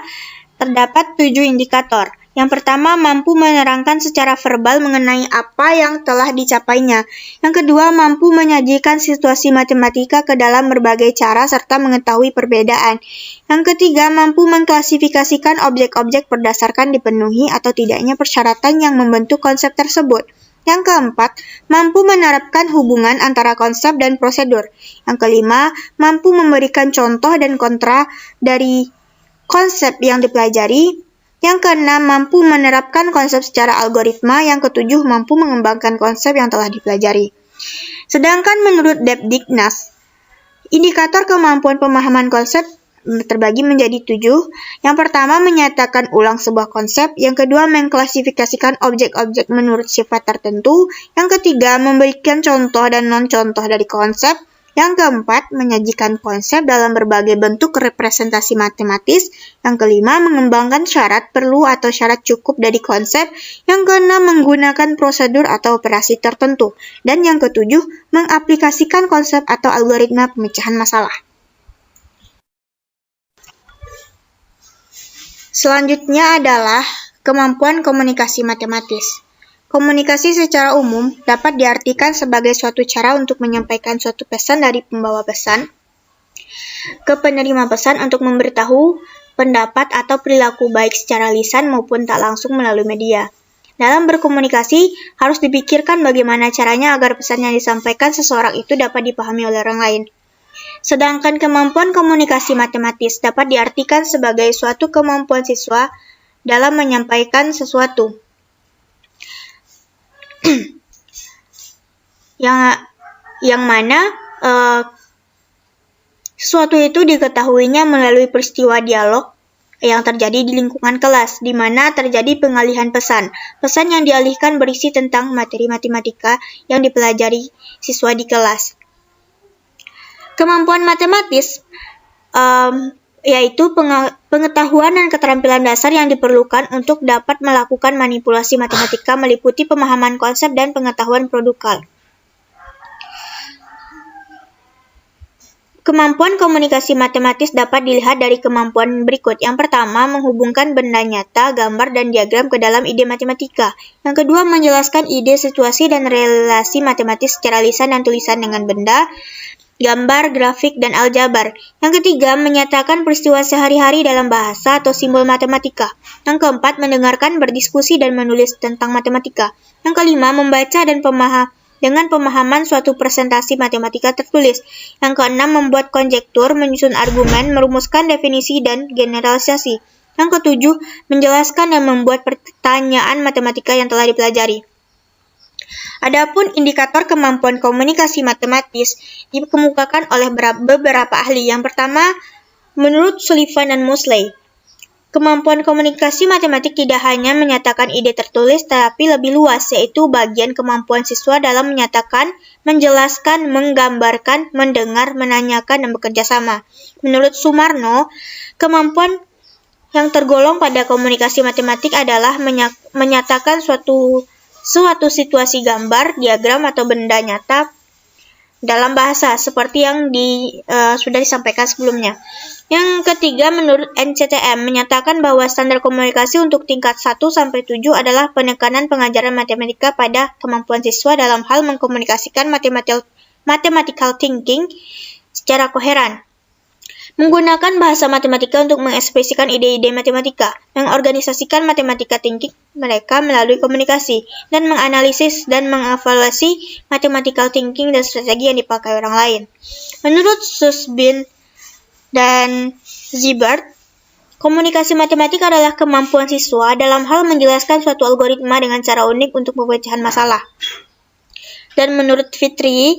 terdapat 7 indikator. Yang pertama, mampu menerangkan secara verbal mengenai apa yang telah dicapainya. Yang kedua, mampu menyajikan situasi matematika ke dalam berbagai cara serta mengetahui perbedaan. Yang ketiga, mampu mengklasifikasikan objek-objek berdasarkan dipenuhi atau tidaknya persyaratan yang membentuk konsep tersebut. Yang keempat, mampu menerapkan hubungan antara konsep dan prosedur. Yang kelima, mampu memberikan contoh dan kontra dari konsep yang dipelajari. Yang keenam, mampu menerapkan konsep secara algoritma. Yang ketujuh, mampu mengembangkan konsep yang telah dipelajari. Sedangkan menurut Debdiknas, indikator kemampuan pemahaman konsep terbagi menjadi 7. Yang pertama, menyatakan ulang sebuah konsep. Yang kedua, mengklasifikasikan objek-objek menurut sifat tertentu. Yang ketiga, memberikan contoh dan non-contoh dari konsep. Yang keempat, menyajikan konsep dalam berbagai bentuk representasi matematis. Yang kelima, mengembangkan syarat perlu atau syarat cukup dari konsep. Yang keenam, menggunakan prosedur atau operasi tertentu. Dan yang ketujuh, mengaplikasikan konsep atau algoritma pemecahan masalah. Selanjutnya adalah kemampuan komunikasi matematis. Komunikasi secara umum dapat diartikan sebagai suatu cara untuk menyampaikan suatu pesan dari pembawa pesan ke penerima pesan untuk memberitahu pendapat atau perilaku baik secara lisan maupun tak langsung melalui media. Dalam berkomunikasi, harus dipikirkan bagaimana caranya agar pesan yang disampaikan seseorang itu dapat dipahami oleh orang lain. Sedangkan kemampuan komunikasi matematis dapat diartikan sebagai suatu kemampuan siswa dalam menyampaikan sesuatu yang mana sesuatu itu diketahuinya melalui peristiwa dialog yang terjadi di lingkungan kelas, di mana terjadi pengalihan pesan. Pesan yang dialihkan berisi tentang materi matematika yang dipelajari siswa di kelas. Kemampuan matematis yaitu pengetahuan dan keterampilan dasar yang diperlukan untuk dapat melakukan manipulasi matematika meliputi pemahaman konsep dan pengetahuan produkal. Kemampuan komunikasi matematis dapat dilihat dari kemampuan berikut. Yang pertama, menghubungkan benda nyata, gambar, dan diagram ke dalam ide matematika. Yang kedua, menjelaskan ide, situasi, dan relasi matematis secara lisan dan tulisan dengan benda, gambar, grafik, dan aljabar. Yang ketiga, menyatakan peristiwa sehari-hari dalam bahasa atau simbol matematika. Yang keempat, mendengarkan, berdiskusi, dan menulis tentang matematika. Yang kelima, membaca dan dengan pemahaman suatu presentasi matematika tertulis. Yang keenam, membuat konjektur, menyusun argumen, merumuskan definisi, dan generalisasi. Yang ketujuh, menjelaskan dan membuat pertanyaan matematika yang telah dipelajari. Adapun indikator kemampuan komunikasi matematis dikemukakan oleh beberapa ahli. Yang pertama, menurut Sullivan dan Moseley, kemampuan komunikasi matematik tidak hanya menyatakan ide tertulis, tetapi lebih luas, yaitu bagian kemampuan siswa dalam menyatakan, menjelaskan, menggambarkan, mendengar, menanyakan, dan bekerja sama. Menurut Sumarno, kemampuan yang tergolong pada komunikasi matematik adalah menyatakan suatu situasi gambar, diagram, atau benda nyata dalam bahasa, seperti yang sudah disampaikan sebelumnya. Yang ketiga, menurut NCTM, menyatakan bahwa standar komunikasi untuk tingkat 1-7 adalah penekanan pengajaran matematika pada kemampuan siswa dalam hal mengkomunikasikan mathematical thinking secara koheran, menggunakan bahasa matematika untuk mengekspresikan ide-ide matematika, mengorganisasikan mathematical thinking mereka melalui komunikasi, dan menganalisis dan mengevaluasi mathematical thinking dan strategi yang dipakai orang lain. Menurut Susbin dan Zibert, komunikasi matematik adalah kemampuan siswa dalam hal menjelaskan suatu algoritma dengan cara unik untuk pemecahan masalah. Dan menurut Fitri,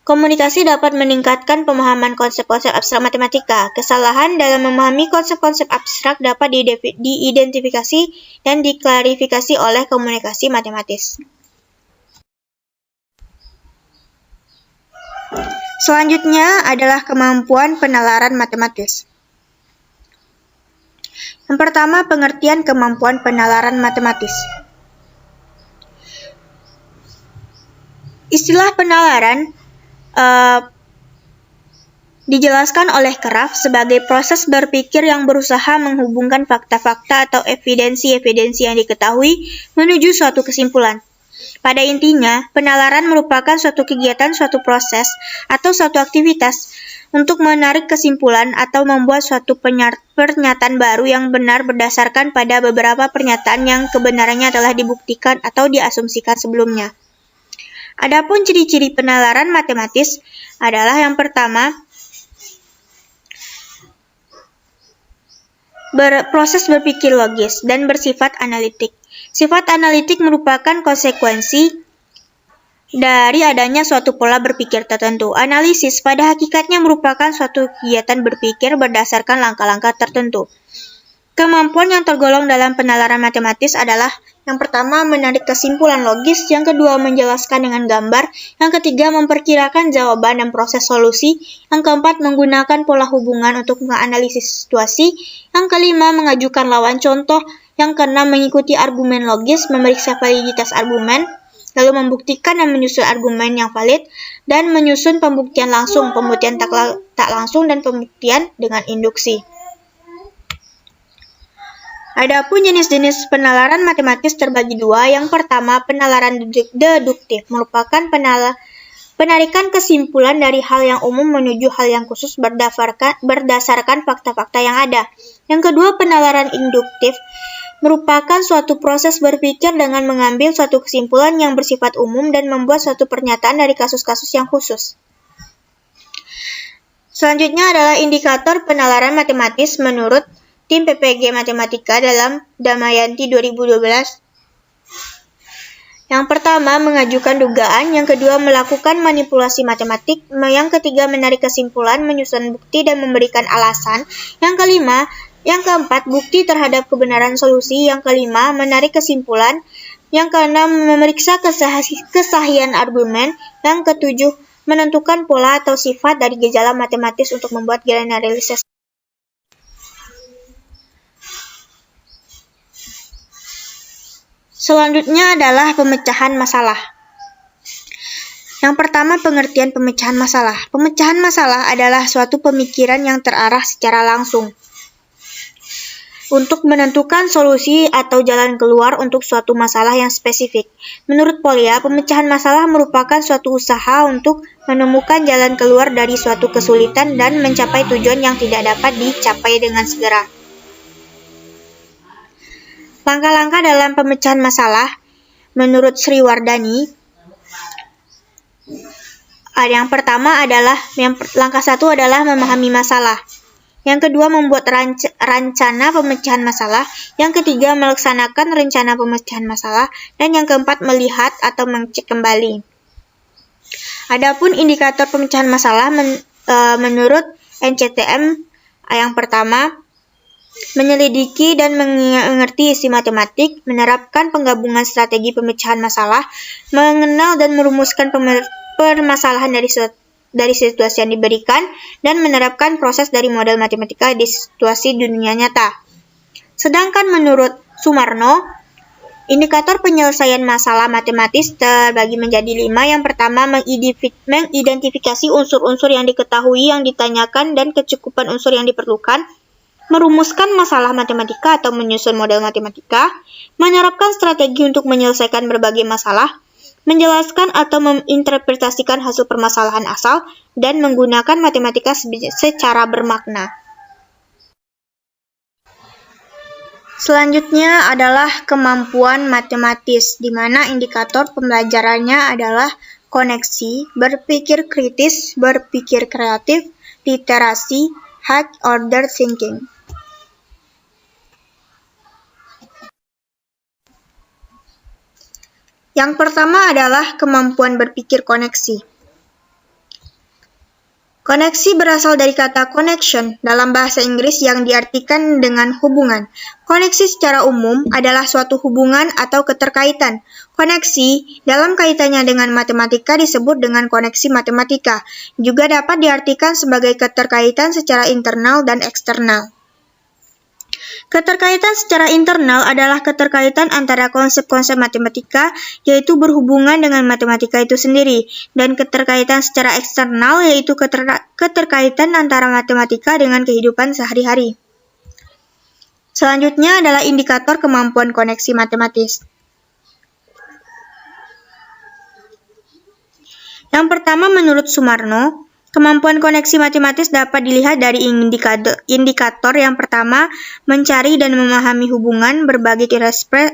komunikasi dapat meningkatkan pemahaman konsep-konsep abstrak matematika. Kesalahan dalam memahami konsep-konsep abstrak dapat diidentifikasi dan diklarifikasi oleh komunikasi matematis. Selanjutnya adalah kemampuan penalaran matematis. Yang pertama, pengertian kemampuan penalaran matematis. Istilah penalaran dijelaskan oleh Kraft sebagai proses berpikir yang berusaha menghubungkan fakta-fakta atau evidensi-evidensi yang diketahui menuju suatu kesimpulan. Pada intinya, penalaran merupakan suatu kegiatan, suatu proses, atau suatu aktivitas untuk menarik kesimpulan atau membuat suatu pernyataan baru yang benar berdasarkan pada beberapa pernyataan yang kebenarannya telah dibuktikan atau diasumsikan sebelumnya. Adapun ciri-ciri penalaran matematis adalah yang pertama, proses berpikir logis dan bersifat analitik. Sifat analitik merupakan konsekuensi dari adanya suatu pola berpikir tertentu. Analisis pada hakikatnya merupakan suatu kegiatan berpikir berdasarkan langkah-langkah tertentu. Kemampuan yang tergolong dalam penalaran matematis adalah yang pertama, menarik kesimpulan logis, yang kedua, menjelaskan dengan gambar, yang ketiga, memperkirakan jawaban dan proses solusi, yang keempat, menggunakan pola hubungan untuk menganalisis situasi, yang kelima, mengajukan lawan contoh, yang keenam, mengikuti argumen logis, memeriksa validitas argumen, lalu membuktikan dan menyusun argumen yang valid, dan menyusun pembuktian langsung, pembuktian tak langsung, dan pembuktian dengan induksi. Adapun jenis-jenis penalaran matematis terbagi dua. Yang pertama, penalaran deduktif merupakan penarikan kesimpulan dari hal yang umum menuju hal yang khusus berdasarkan fakta-fakta yang ada. Yang kedua, penalaran induktif merupakan suatu proses berpikir dengan mengambil suatu kesimpulan yang bersifat umum dan membuat suatu pernyataan dari kasus-kasus yang khusus. Selanjutnya adalah indikator penalaran matematis menurut Tim PPG Matematika dalam Damayanti 2012. Yang pertama, mengajukan dugaan. Yang kedua, melakukan manipulasi matematik. Yang ketiga, menarik kesimpulan, menyusun bukti, dan memberikan alasan. Yang keempat, bukti terhadap kebenaran solusi. Yang kelima, menarik kesimpulan. Yang keenam, memeriksa kesahihan argumen. Yang ketujuh, menentukan pola atau sifat dari gejala matematis untuk membuat generalisasi. Selanjutnya adalah pemecahan masalah. Yang pertama, pengertian pemecahan masalah. Pemecahan masalah adalah suatu pemikiran yang terarah secara langsung untuk menentukan solusi atau jalan keluar untuk suatu masalah yang spesifik. Menurut Polya, pemecahan masalah merupakan suatu usaha untuk menemukan jalan keluar dari suatu kesulitan dan mencapai tujuan yang tidak dapat dicapai dengan segera. Langkah-langkah dalam pemecahan masalah, menurut Sri Wardani, yang pertama adalah langkah 1 adalah memahami masalah. Yang kedua, membuat rencana pemecahan masalah. Yang ketiga, melaksanakan rencana pemecahan masalah. Dan yang keempat, melihat atau mengecek kembali. Adapun indikator pemecahan masalah menurut NCTM yang pertama, menyelidiki dan mengerti isi matematik, menerapkan penggabungan strategi pemecahan masalah, mengenal dan merumuskan permasalahan dari situasi yang diberikan, dan menerapkan proses dari model matematika di situasi dunia nyata. Sedangkan menurut Sumarno, indikator penyelesaian masalah matematis terbagi menjadi 5. Yang pertama, mengidentifikasi unsur-unsur yang diketahui yang ditanyakan dan kecukupan unsur yang diperlukan, merumuskan masalah matematika atau menyusun model matematika, menerapkan strategi untuk menyelesaikan berbagai masalah, menjelaskan atau menginterpretasikan hasil permasalahan asal, dan menggunakan matematika secara bermakna. Selanjutnya adalah kemampuan matematis, di mana indikator pembelajarannya adalah koneksi, berpikir kritis, berpikir kreatif, literasi, high order thinking. Yang pertama adalah kemampuan berpikir koneksi. Koneksi berasal dari kata connection dalam bahasa Inggris yang diartikan dengan hubungan. Koneksi secara umum adalah suatu hubungan atau keterkaitan. Koneksi dalam kaitannya dengan matematika disebut dengan koneksi matematika. Juga dapat diartikan sebagai keterkaitan secara internal dan eksternal. Keterkaitan secara internal adalah keterkaitan antara konsep-konsep matematika, yaitu berhubungan dengan matematika itu sendiri, dan keterkaitan secara eksternal, yaitu keterkaitan antara matematika dengan kehidupan sehari-hari. Selanjutnya adalah indikator kemampuan koneksi matematis. Yang pertama, menurut Sumarno, kemampuan koneksi matematis dapat dilihat dari indikator yang pertama, mencari dan memahami hubungan berbagai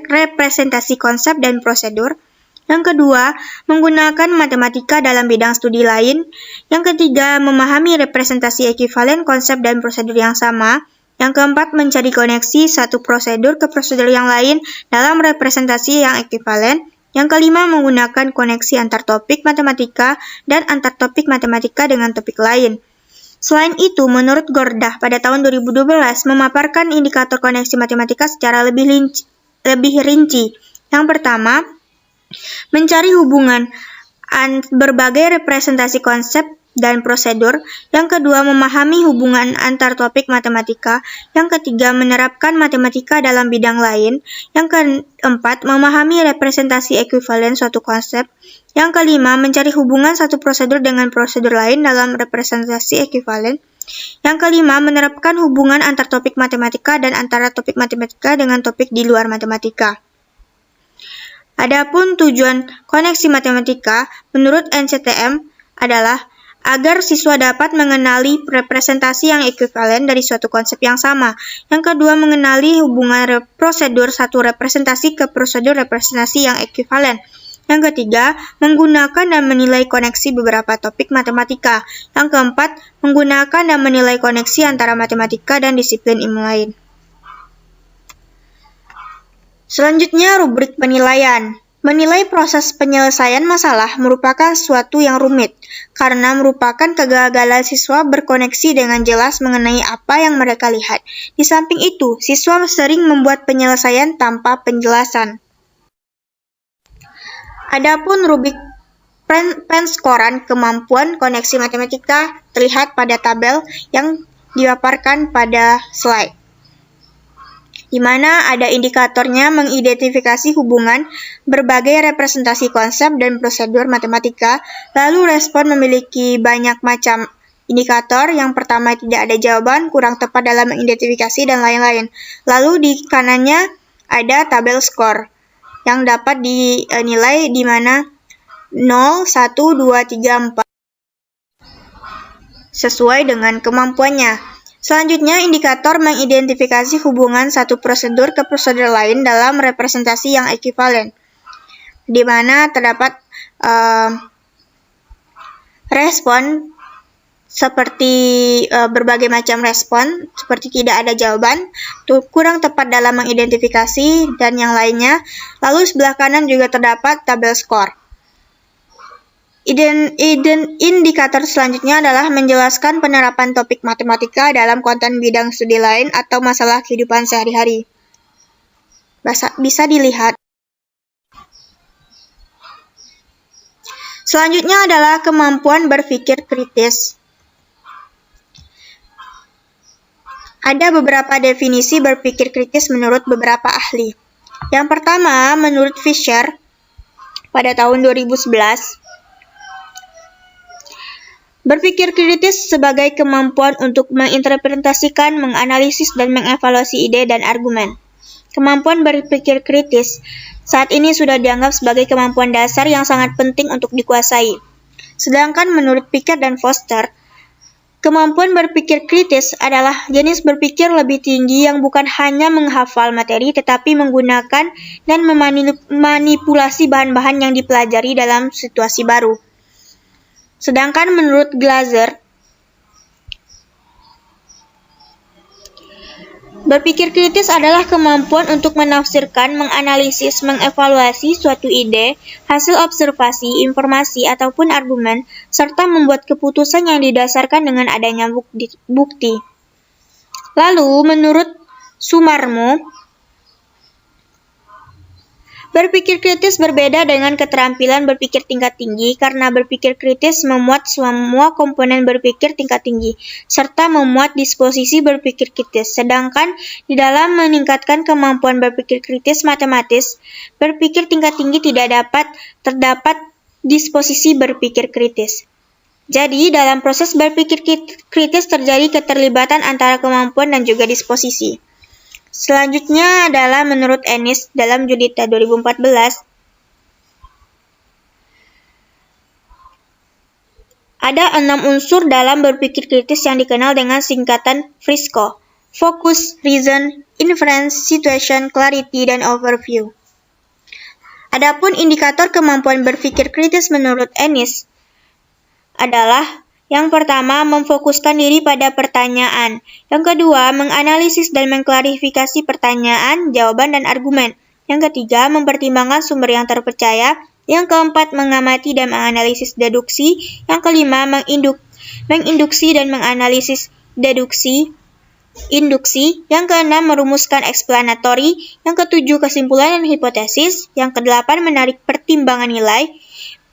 representasi konsep dan prosedur. Yang kedua, menggunakan matematika dalam bidang studi lain. Yang ketiga, memahami representasi ekivalen konsep dan prosedur yang sama. Yang keempat, mencari koneksi satu prosedur ke prosedur yang lain dalam representasi yang ekivalen. Yang kelima, menggunakan koneksi antar topik matematika dan antar topik matematika dengan topik lain. Selain itu, menurut Gordah pada tahun 2012 memaparkan indikator koneksi matematika secara lebih rinci. Yang pertama, mencari hubungan berbagai representasi konsep dan prosedur. Yang kedua, memahami hubungan antar topik matematika. Yang ketiga, menerapkan matematika dalam bidang lain. Yang keempat, memahami representasi ekuivalen suatu konsep. Yang kelima, mencari hubungan satu prosedur dengan prosedur lain dalam representasi ekuivalen. Yang kelima, menerapkan hubungan antar topik matematika dan antara topik matematika dengan topik di luar matematika. Adapun tujuan koneksi matematika menurut NCTM adalah agar siswa dapat mengenali representasi yang ekuivalen dari suatu konsep yang sama. Yang kedua, mengenali hubungan prosedur satu representasi ke prosedur representasi yang ekuivalen. Yang ketiga, menggunakan dan menilai koneksi beberapa topik matematika. Yang keempat, menggunakan dan menilai koneksi antara matematika dan disiplin ilmu lain. Selanjutnya, rubrik penilaian. Menilai proses penyelesaian masalah merupakan suatu yang rumit, karena merupakan kegagalan siswa berkoneksi dengan jelas mengenai apa yang mereka lihat. Di samping itu, siswa sering membuat penyelesaian tanpa penjelasan. Adapun rubrik penskoran kemampuan koneksi matematika terlihat pada tabel yang dipaparkan pada slide. di mana ada indikatornya mengidentifikasi hubungan berbagai representasi konsep dan prosedur matematika. Lalu respon memiliki banyak macam indikator. Yang pertama, tidak ada jawaban, kurang tepat dalam mengidentifikasi, dan lain-lain. Lalu di kanannya ada tabel skor yang dapat dinilai di mana 0, 1, 2, 3, 4 sesuai dengan kemampuannya. Selanjutnya, indikator mengidentifikasi hubungan satu prosedur ke prosedur lain dalam representasi yang ekivalen, di mana terdapat respon seperti berbagai macam respon, seperti tidak ada jawaban, kurang tepat dalam mengidentifikasi, dan yang lainnya. Lalu sebelah kanan juga terdapat tabel skor. Indikator selanjutnya adalah menjelaskan penerapan topik matematika dalam konten bidang studi lain atau masalah kehidupan sehari-hari. Bisa dilihat. Selanjutnya adalah kemampuan berpikir kritis. Ada beberapa definisi berpikir kritis menurut beberapa ahli. Yang pertama, menurut Fisher pada tahun 2011, berpikir kritis sebagai kemampuan untuk menginterpretasikan, menganalisis, dan mengevaluasi ide dan argumen. Kemampuan berpikir kritis saat ini sudah dianggap sebagai kemampuan dasar yang sangat penting untuk dikuasai. Sedangkan menurut Pickett dan Foster, kemampuan berpikir kritis adalah jenis berpikir lebih tinggi yang bukan hanya menghafal materi, tetapi menggunakan dan memanipulasi bahan-bahan yang dipelajari dalam situasi baru. Sedangkan menurut Glaser, berpikir kritis adalah kemampuan untuk menafsirkan, menganalisis, mengevaluasi suatu ide, hasil observasi, informasi, ataupun argumen, serta membuat keputusan yang didasarkan dengan adanya bukti. Lalu, menurut Sumarmo, berpikir kritis berbeda dengan keterampilan berpikir tingkat tinggi karena berpikir kritis memuat semua komponen berpikir tingkat tinggi, serta memuat disposisi berpikir kritis. Sedangkan di dalam meningkatkan kemampuan berpikir kritis matematis, berpikir tingkat tinggi tidak terdapat disposisi berpikir kritis. Jadi, dalam proses berpikir kritis terjadi keterlibatan antara kemampuan dan juga disposisi. Selanjutnya adalah menurut Ennis dalam Julita 2014, ada 6 unsur dalam berpikir kritis yang dikenal dengan singkatan FRISCO: Focus, Reason, Inference, Situation, Clarity, dan Overview. Adapun indikator kemampuan berpikir kritis menurut Ennis adalah: yang pertama, memfokuskan diri pada pertanyaan. Yang kedua, menganalisis dan mengklarifikasi pertanyaan, jawaban, dan argumen. Yang ketiga, mempertimbangkan sumber yang terpercaya. Yang keempat, mengamati dan menganalisis deduksi. Yang kelima, menginduksi dan menganalisis induksi. Yang keenam, merumuskan eksplanatori. Yang ketujuh, kesimpulan dan hipotesis. Yang kedelapan, menarik pertimbangan nilai.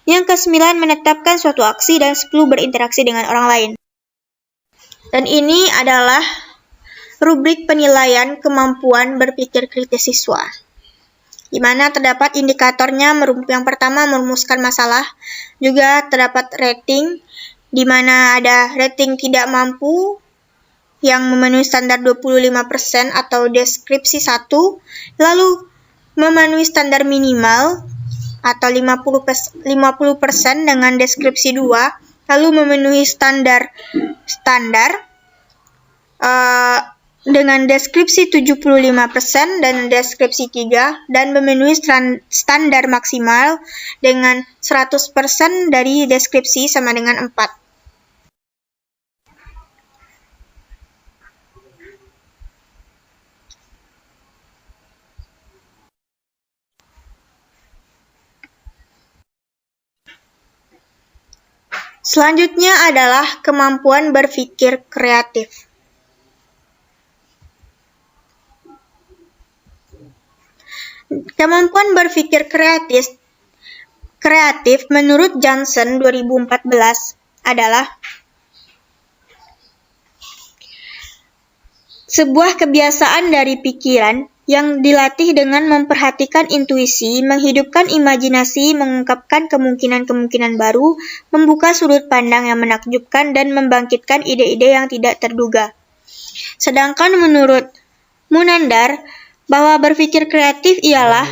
Yang ke-9, menetapkan suatu aksi, dan 10, berinteraksi dengan orang lain. Dan ini adalah rubrik penilaian kemampuan berpikir kritis siswa, di mana terdapat indikatornya. Yang pertama, merumuskan masalah. Juga terdapat rating, di mana ada rating tidak mampu yang memenuhi standar 25% atau deskripsi 1, lalu memenuhi standar minimal atau 50% dengan deskripsi 2, lalu memenuhi standar dengan deskripsi 75% dan deskripsi 3, dan memenuhi standar maksimal dengan 100% dari deskripsi sama dengan 4. Selanjutnya adalah kemampuan berpikir kreatif. Kemampuan berpikir kreatif menurut Johnson 2014 adalah sebuah kebiasaan dari pikiran yang dilatih dengan memperhatikan intuisi, menghidupkan imajinasi, mengungkapkan kemungkinan-kemungkinan baru, membuka sudut pandang yang menakjubkan, dan membangkitkan ide-ide yang tidak terduga. Sedangkan menurut Munandar, bahwa berpikir kreatif ialah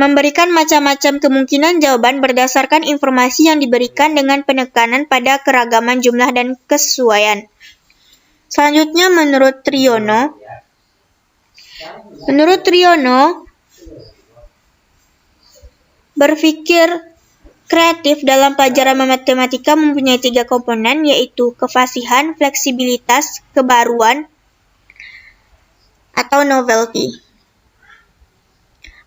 memberikan macam-macam kemungkinan jawaban berdasarkan informasi yang diberikan dengan penekanan pada keragaman jumlah dan kesesuaian. Selanjutnya menurut Triyono, berpikir kreatif dalam pelajaran matematika mempunyai 3 komponen, yaitu kefasihan, fleksibilitas, kebaruan, atau novelty.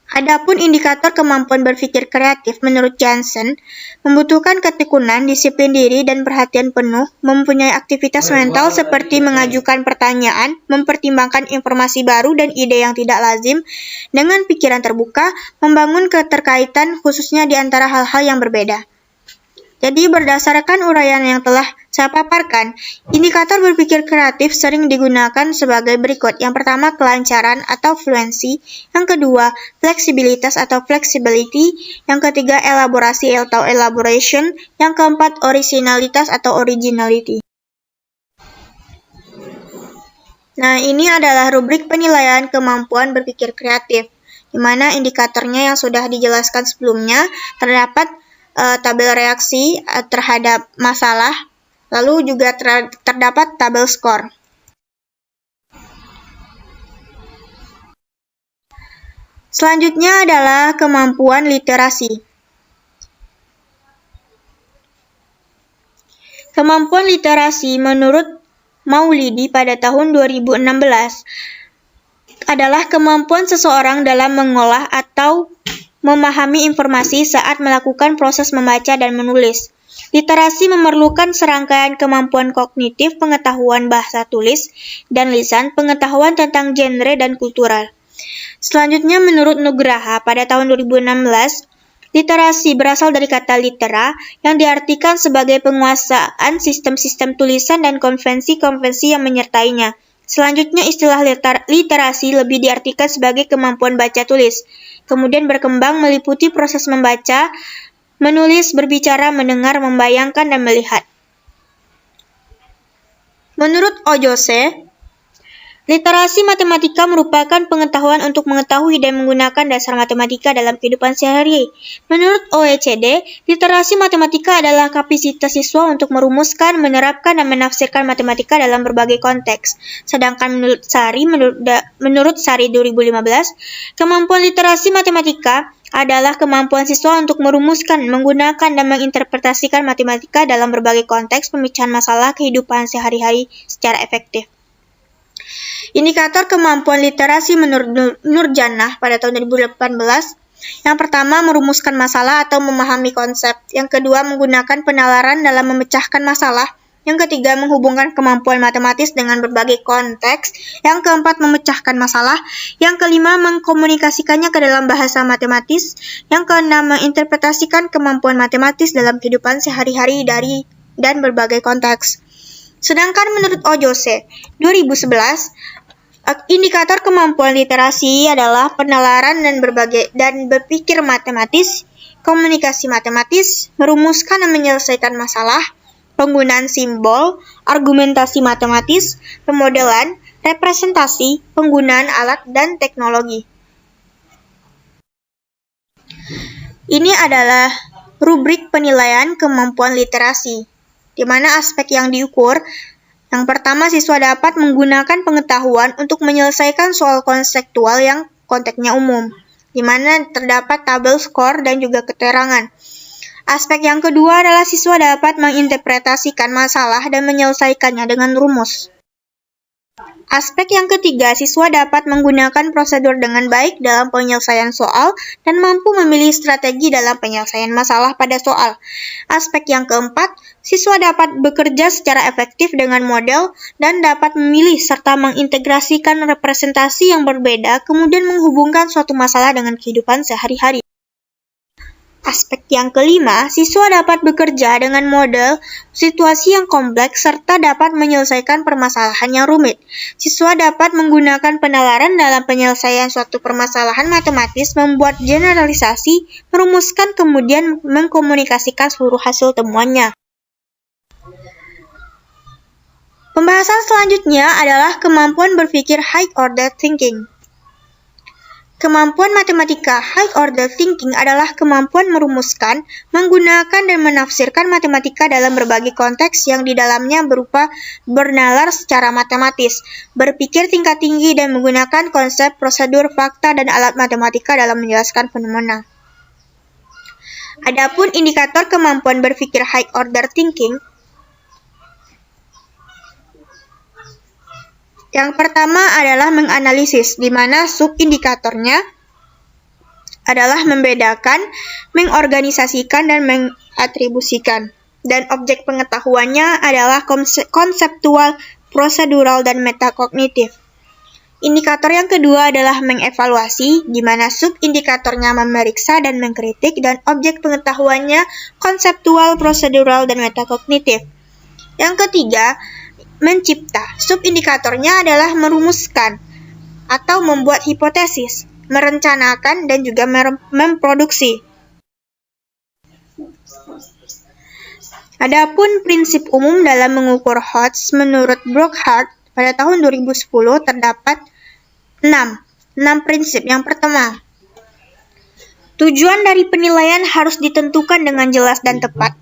Adapun indikator kemampuan berpikir kreatif menurut Jansen membutuhkan ketekunan, disiplin diri, dan perhatian penuh, mempunyai aktivitas mental seperti mengajukan pertanyaan, mempertimbangkan informasi baru dan ide yang tidak lazim, dengan pikiran terbuka, membangun keterkaitan khususnya di antara hal-hal yang berbeda. Jadi berdasarkan uraian yang telah saya paparkan, indikator berpikir kreatif sering digunakan sebagai berikut. Yang pertama, kelancaran atau fluency. Yang kedua, fleksibilitas atau flexibility. Yang ketiga, elaborasi atau elaboration. Yang keempat, originalitas atau originality. Nah, ini adalah rubrik penilaian kemampuan berpikir kreatif, di mana indikatornya yang sudah dijelaskan sebelumnya. Terdapat tabel reaksi terhadap masalah, lalu juga terdapat tabel skor. Selanjutnya adalah kemampuan literasi. Kemampuan literasi menurut Maulidi pada tahun 2016 adalah kemampuan seseorang dalam mengolah atau memahami informasi saat melakukan proses membaca dan menulis. Literasi memerlukan serangkaian kemampuan kognitif, pengetahuan bahasa tulis dan lisan, pengetahuan tentang genre dan kultural. Selanjutnya menurut Nugraha pada tahun 2016, literasi berasal dari kata litera yang diartikan sebagai penguasaan sistem-sistem tulisan dan konvensi-konvensi yang menyertainya. Selanjutnya istilah literasi lebih diartikan sebagai kemampuan baca tulis, kemudian berkembang meliputi proses membaca, menulis, berbicara, mendengar, membayangkan, dan melihat. Menurut Ojose, literasi matematika merupakan pengetahuan untuk mengetahui dan menggunakan dasar matematika dalam kehidupan sehari-hari. Menurut OECD, literasi matematika adalah kapasitas siswa untuk merumuskan, menerapkan, dan menafsirkan matematika dalam berbagai konteks. Sedangkan menurut Sari 2015, kemampuan literasi matematika adalah kemampuan siswa untuk merumuskan, menggunakan, dan menginterpretasikan matematika dalam berbagai konteks pemecahan masalah kehidupan sehari-hari secara efektif. Indikator kemampuan literasi menurut Nurjannah pada tahun 2018, yang pertama merumuskan masalah atau memahami konsep, yang kedua menggunakan penalaran dalam memecahkan masalah, yang ketiga menghubungkan kemampuan matematis dengan berbagai konteks, yang keempat memecahkan masalah, yang kelima mengkomunikasikannya ke dalam bahasa matematis, yang keenam menginterpretasikan kemampuan matematis dalam kehidupan sehari-hari dan berbagai konteks. Sedangkan menurut Ojose 2011, indikator kemampuan literasi adalah penalaran dan berpikir matematis, komunikasi matematis, merumuskan dan menyelesaikan masalah, penggunaan simbol, argumentasi matematis, pemodelan, representasi, penggunaan alat dan teknologi. Ini adalah rubrik penilaian kemampuan literasi, di mana aspek yang diukur. Yang pertama, siswa dapat menggunakan pengetahuan untuk menyelesaikan soal konseptual yang konteksnya umum, di mana terdapat tabel skor dan juga keterangan. Aspek yang kedua adalah siswa dapat menginterpretasikan masalah dan menyelesaikannya dengan rumus. Aspek yang ketiga, siswa dapat menggunakan prosedur dengan baik dalam penyelesaian soal dan mampu memilih strategi dalam penyelesaian masalah pada soal. Aspek yang keempat, siswa dapat bekerja secara efektif dengan model dan dapat memilih serta mengintegrasikan representasi yang berbeda, kemudian menghubungkan suatu masalah dengan kehidupan sehari-hari. Aspek yang kelima, siswa dapat bekerja dengan model situasi yang kompleks serta dapat menyelesaikan permasalahan yang rumit. Siswa dapat menggunakan penalaran dalam penyelesaian suatu permasalahan matematis, membuat generalisasi, merumuskan kemudian mengkomunikasikan seluruh hasil temuannya. Pembahasan selanjutnya adalah kemampuan berpikir high order thinking. Kemampuan matematika high order thinking adalah kemampuan merumuskan, menggunakan dan menafsirkan matematika dalam berbagai konteks yang di dalamnya berupa bernalar secara matematis, berpikir tingkat tinggi dan menggunakan konsep, prosedur, fakta, dan alat matematika dalam menjelaskan fenomena. Adapun indikator kemampuan berpikir high order thinking, yang pertama adalah menganalisis, di mana subindikatornya adalah membedakan, mengorganisasikan, dan mengatribusikan. Dan objek pengetahuannya adalah konseptual, prosedural, dan metakognitif. Indikator yang kedua adalah mengevaluasi, di mana subindikatornya memeriksa dan mengkritik, dan objek pengetahuannya konseptual, prosedural, dan metakognitif. Yang ketiga, mencipta. Subindikatornya adalah merumuskan atau membuat hipotesis, merencanakan, dan juga memproduksi. Adapun prinsip umum dalam mengukur HOTS menurut Brockhart pada tahun 2010 terdapat 6 prinsip. Yang pertama, tujuan dari penilaian harus ditentukan dengan jelas dan tepat.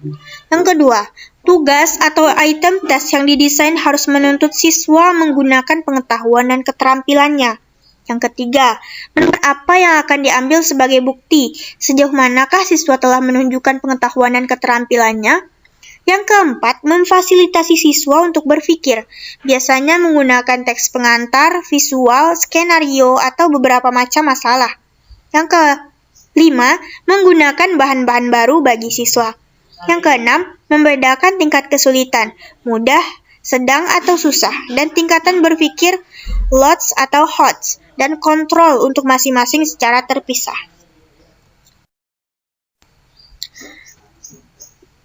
Yang kedua, tugas atau item tes yang didesain harus menuntut siswa menggunakan pengetahuan dan keterampilannya. Yang ketiga, menentukan apa yang akan diambil sebagai bukti, sejauh manakah siswa telah menunjukkan pengetahuan dan keterampilannya. Yang keempat, memfasilitasi siswa untuk berpikir, biasanya menggunakan teks pengantar, visual, skenario, atau beberapa macam masalah. Yang kelima, menggunakan bahan-bahan baru bagi siswa. Yang keenam, membedakan tingkat kesulitan, mudah, sedang atau susah, dan tingkatan berpikir LOTS atau HOTS, dan kontrol untuk masing-masing secara terpisah.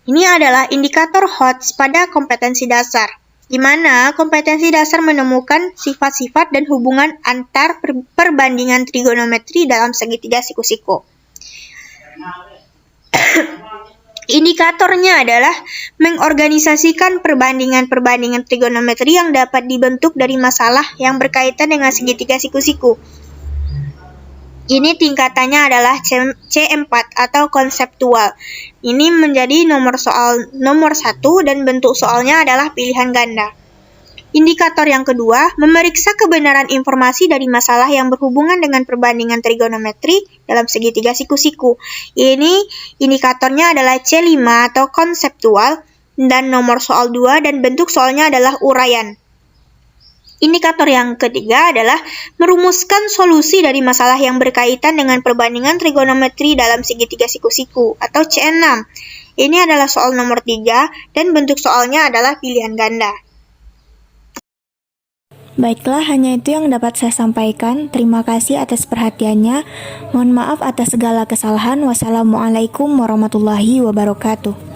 Ini adalah indikator HOTS pada kompetensi dasar, di mana kompetensi dasar menemukan sifat-sifat dan hubungan antar perbandingan trigonometri dalam segitiga siku-siku. Indikatornya adalah mengorganisasikan perbandingan-perbandingan trigonometri yang dapat dibentuk dari masalah yang berkaitan dengan segitiga siku-siku. Ini tingkatannya adalah C4 atau konseptual. Ini menjadi nomor 1 dan bentuk soalnya adalah pilihan ganda. Indikator yang kedua, memeriksa kebenaran informasi dari masalah yang berhubungan dengan perbandingan trigonometri dalam segitiga siku-siku. Ini indikatornya adalah C5 atau konseptual, dan nomor soal 2 dan bentuk soalnya adalah uraian. Indikator yang ketiga adalah merumuskan solusi dari masalah yang berkaitan dengan perbandingan trigonometri dalam segitiga siku-siku atau C6. Ini adalah soal nomor 3 dan bentuk soalnya adalah pilihan ganda. Baiklah, hanya itu yang dapat saya sampaikan. Terima kasih atas perhatiannya. Mohon maaf atas segala kesalahan. Wassalamualaikum warahmatullahi wabarakatuh.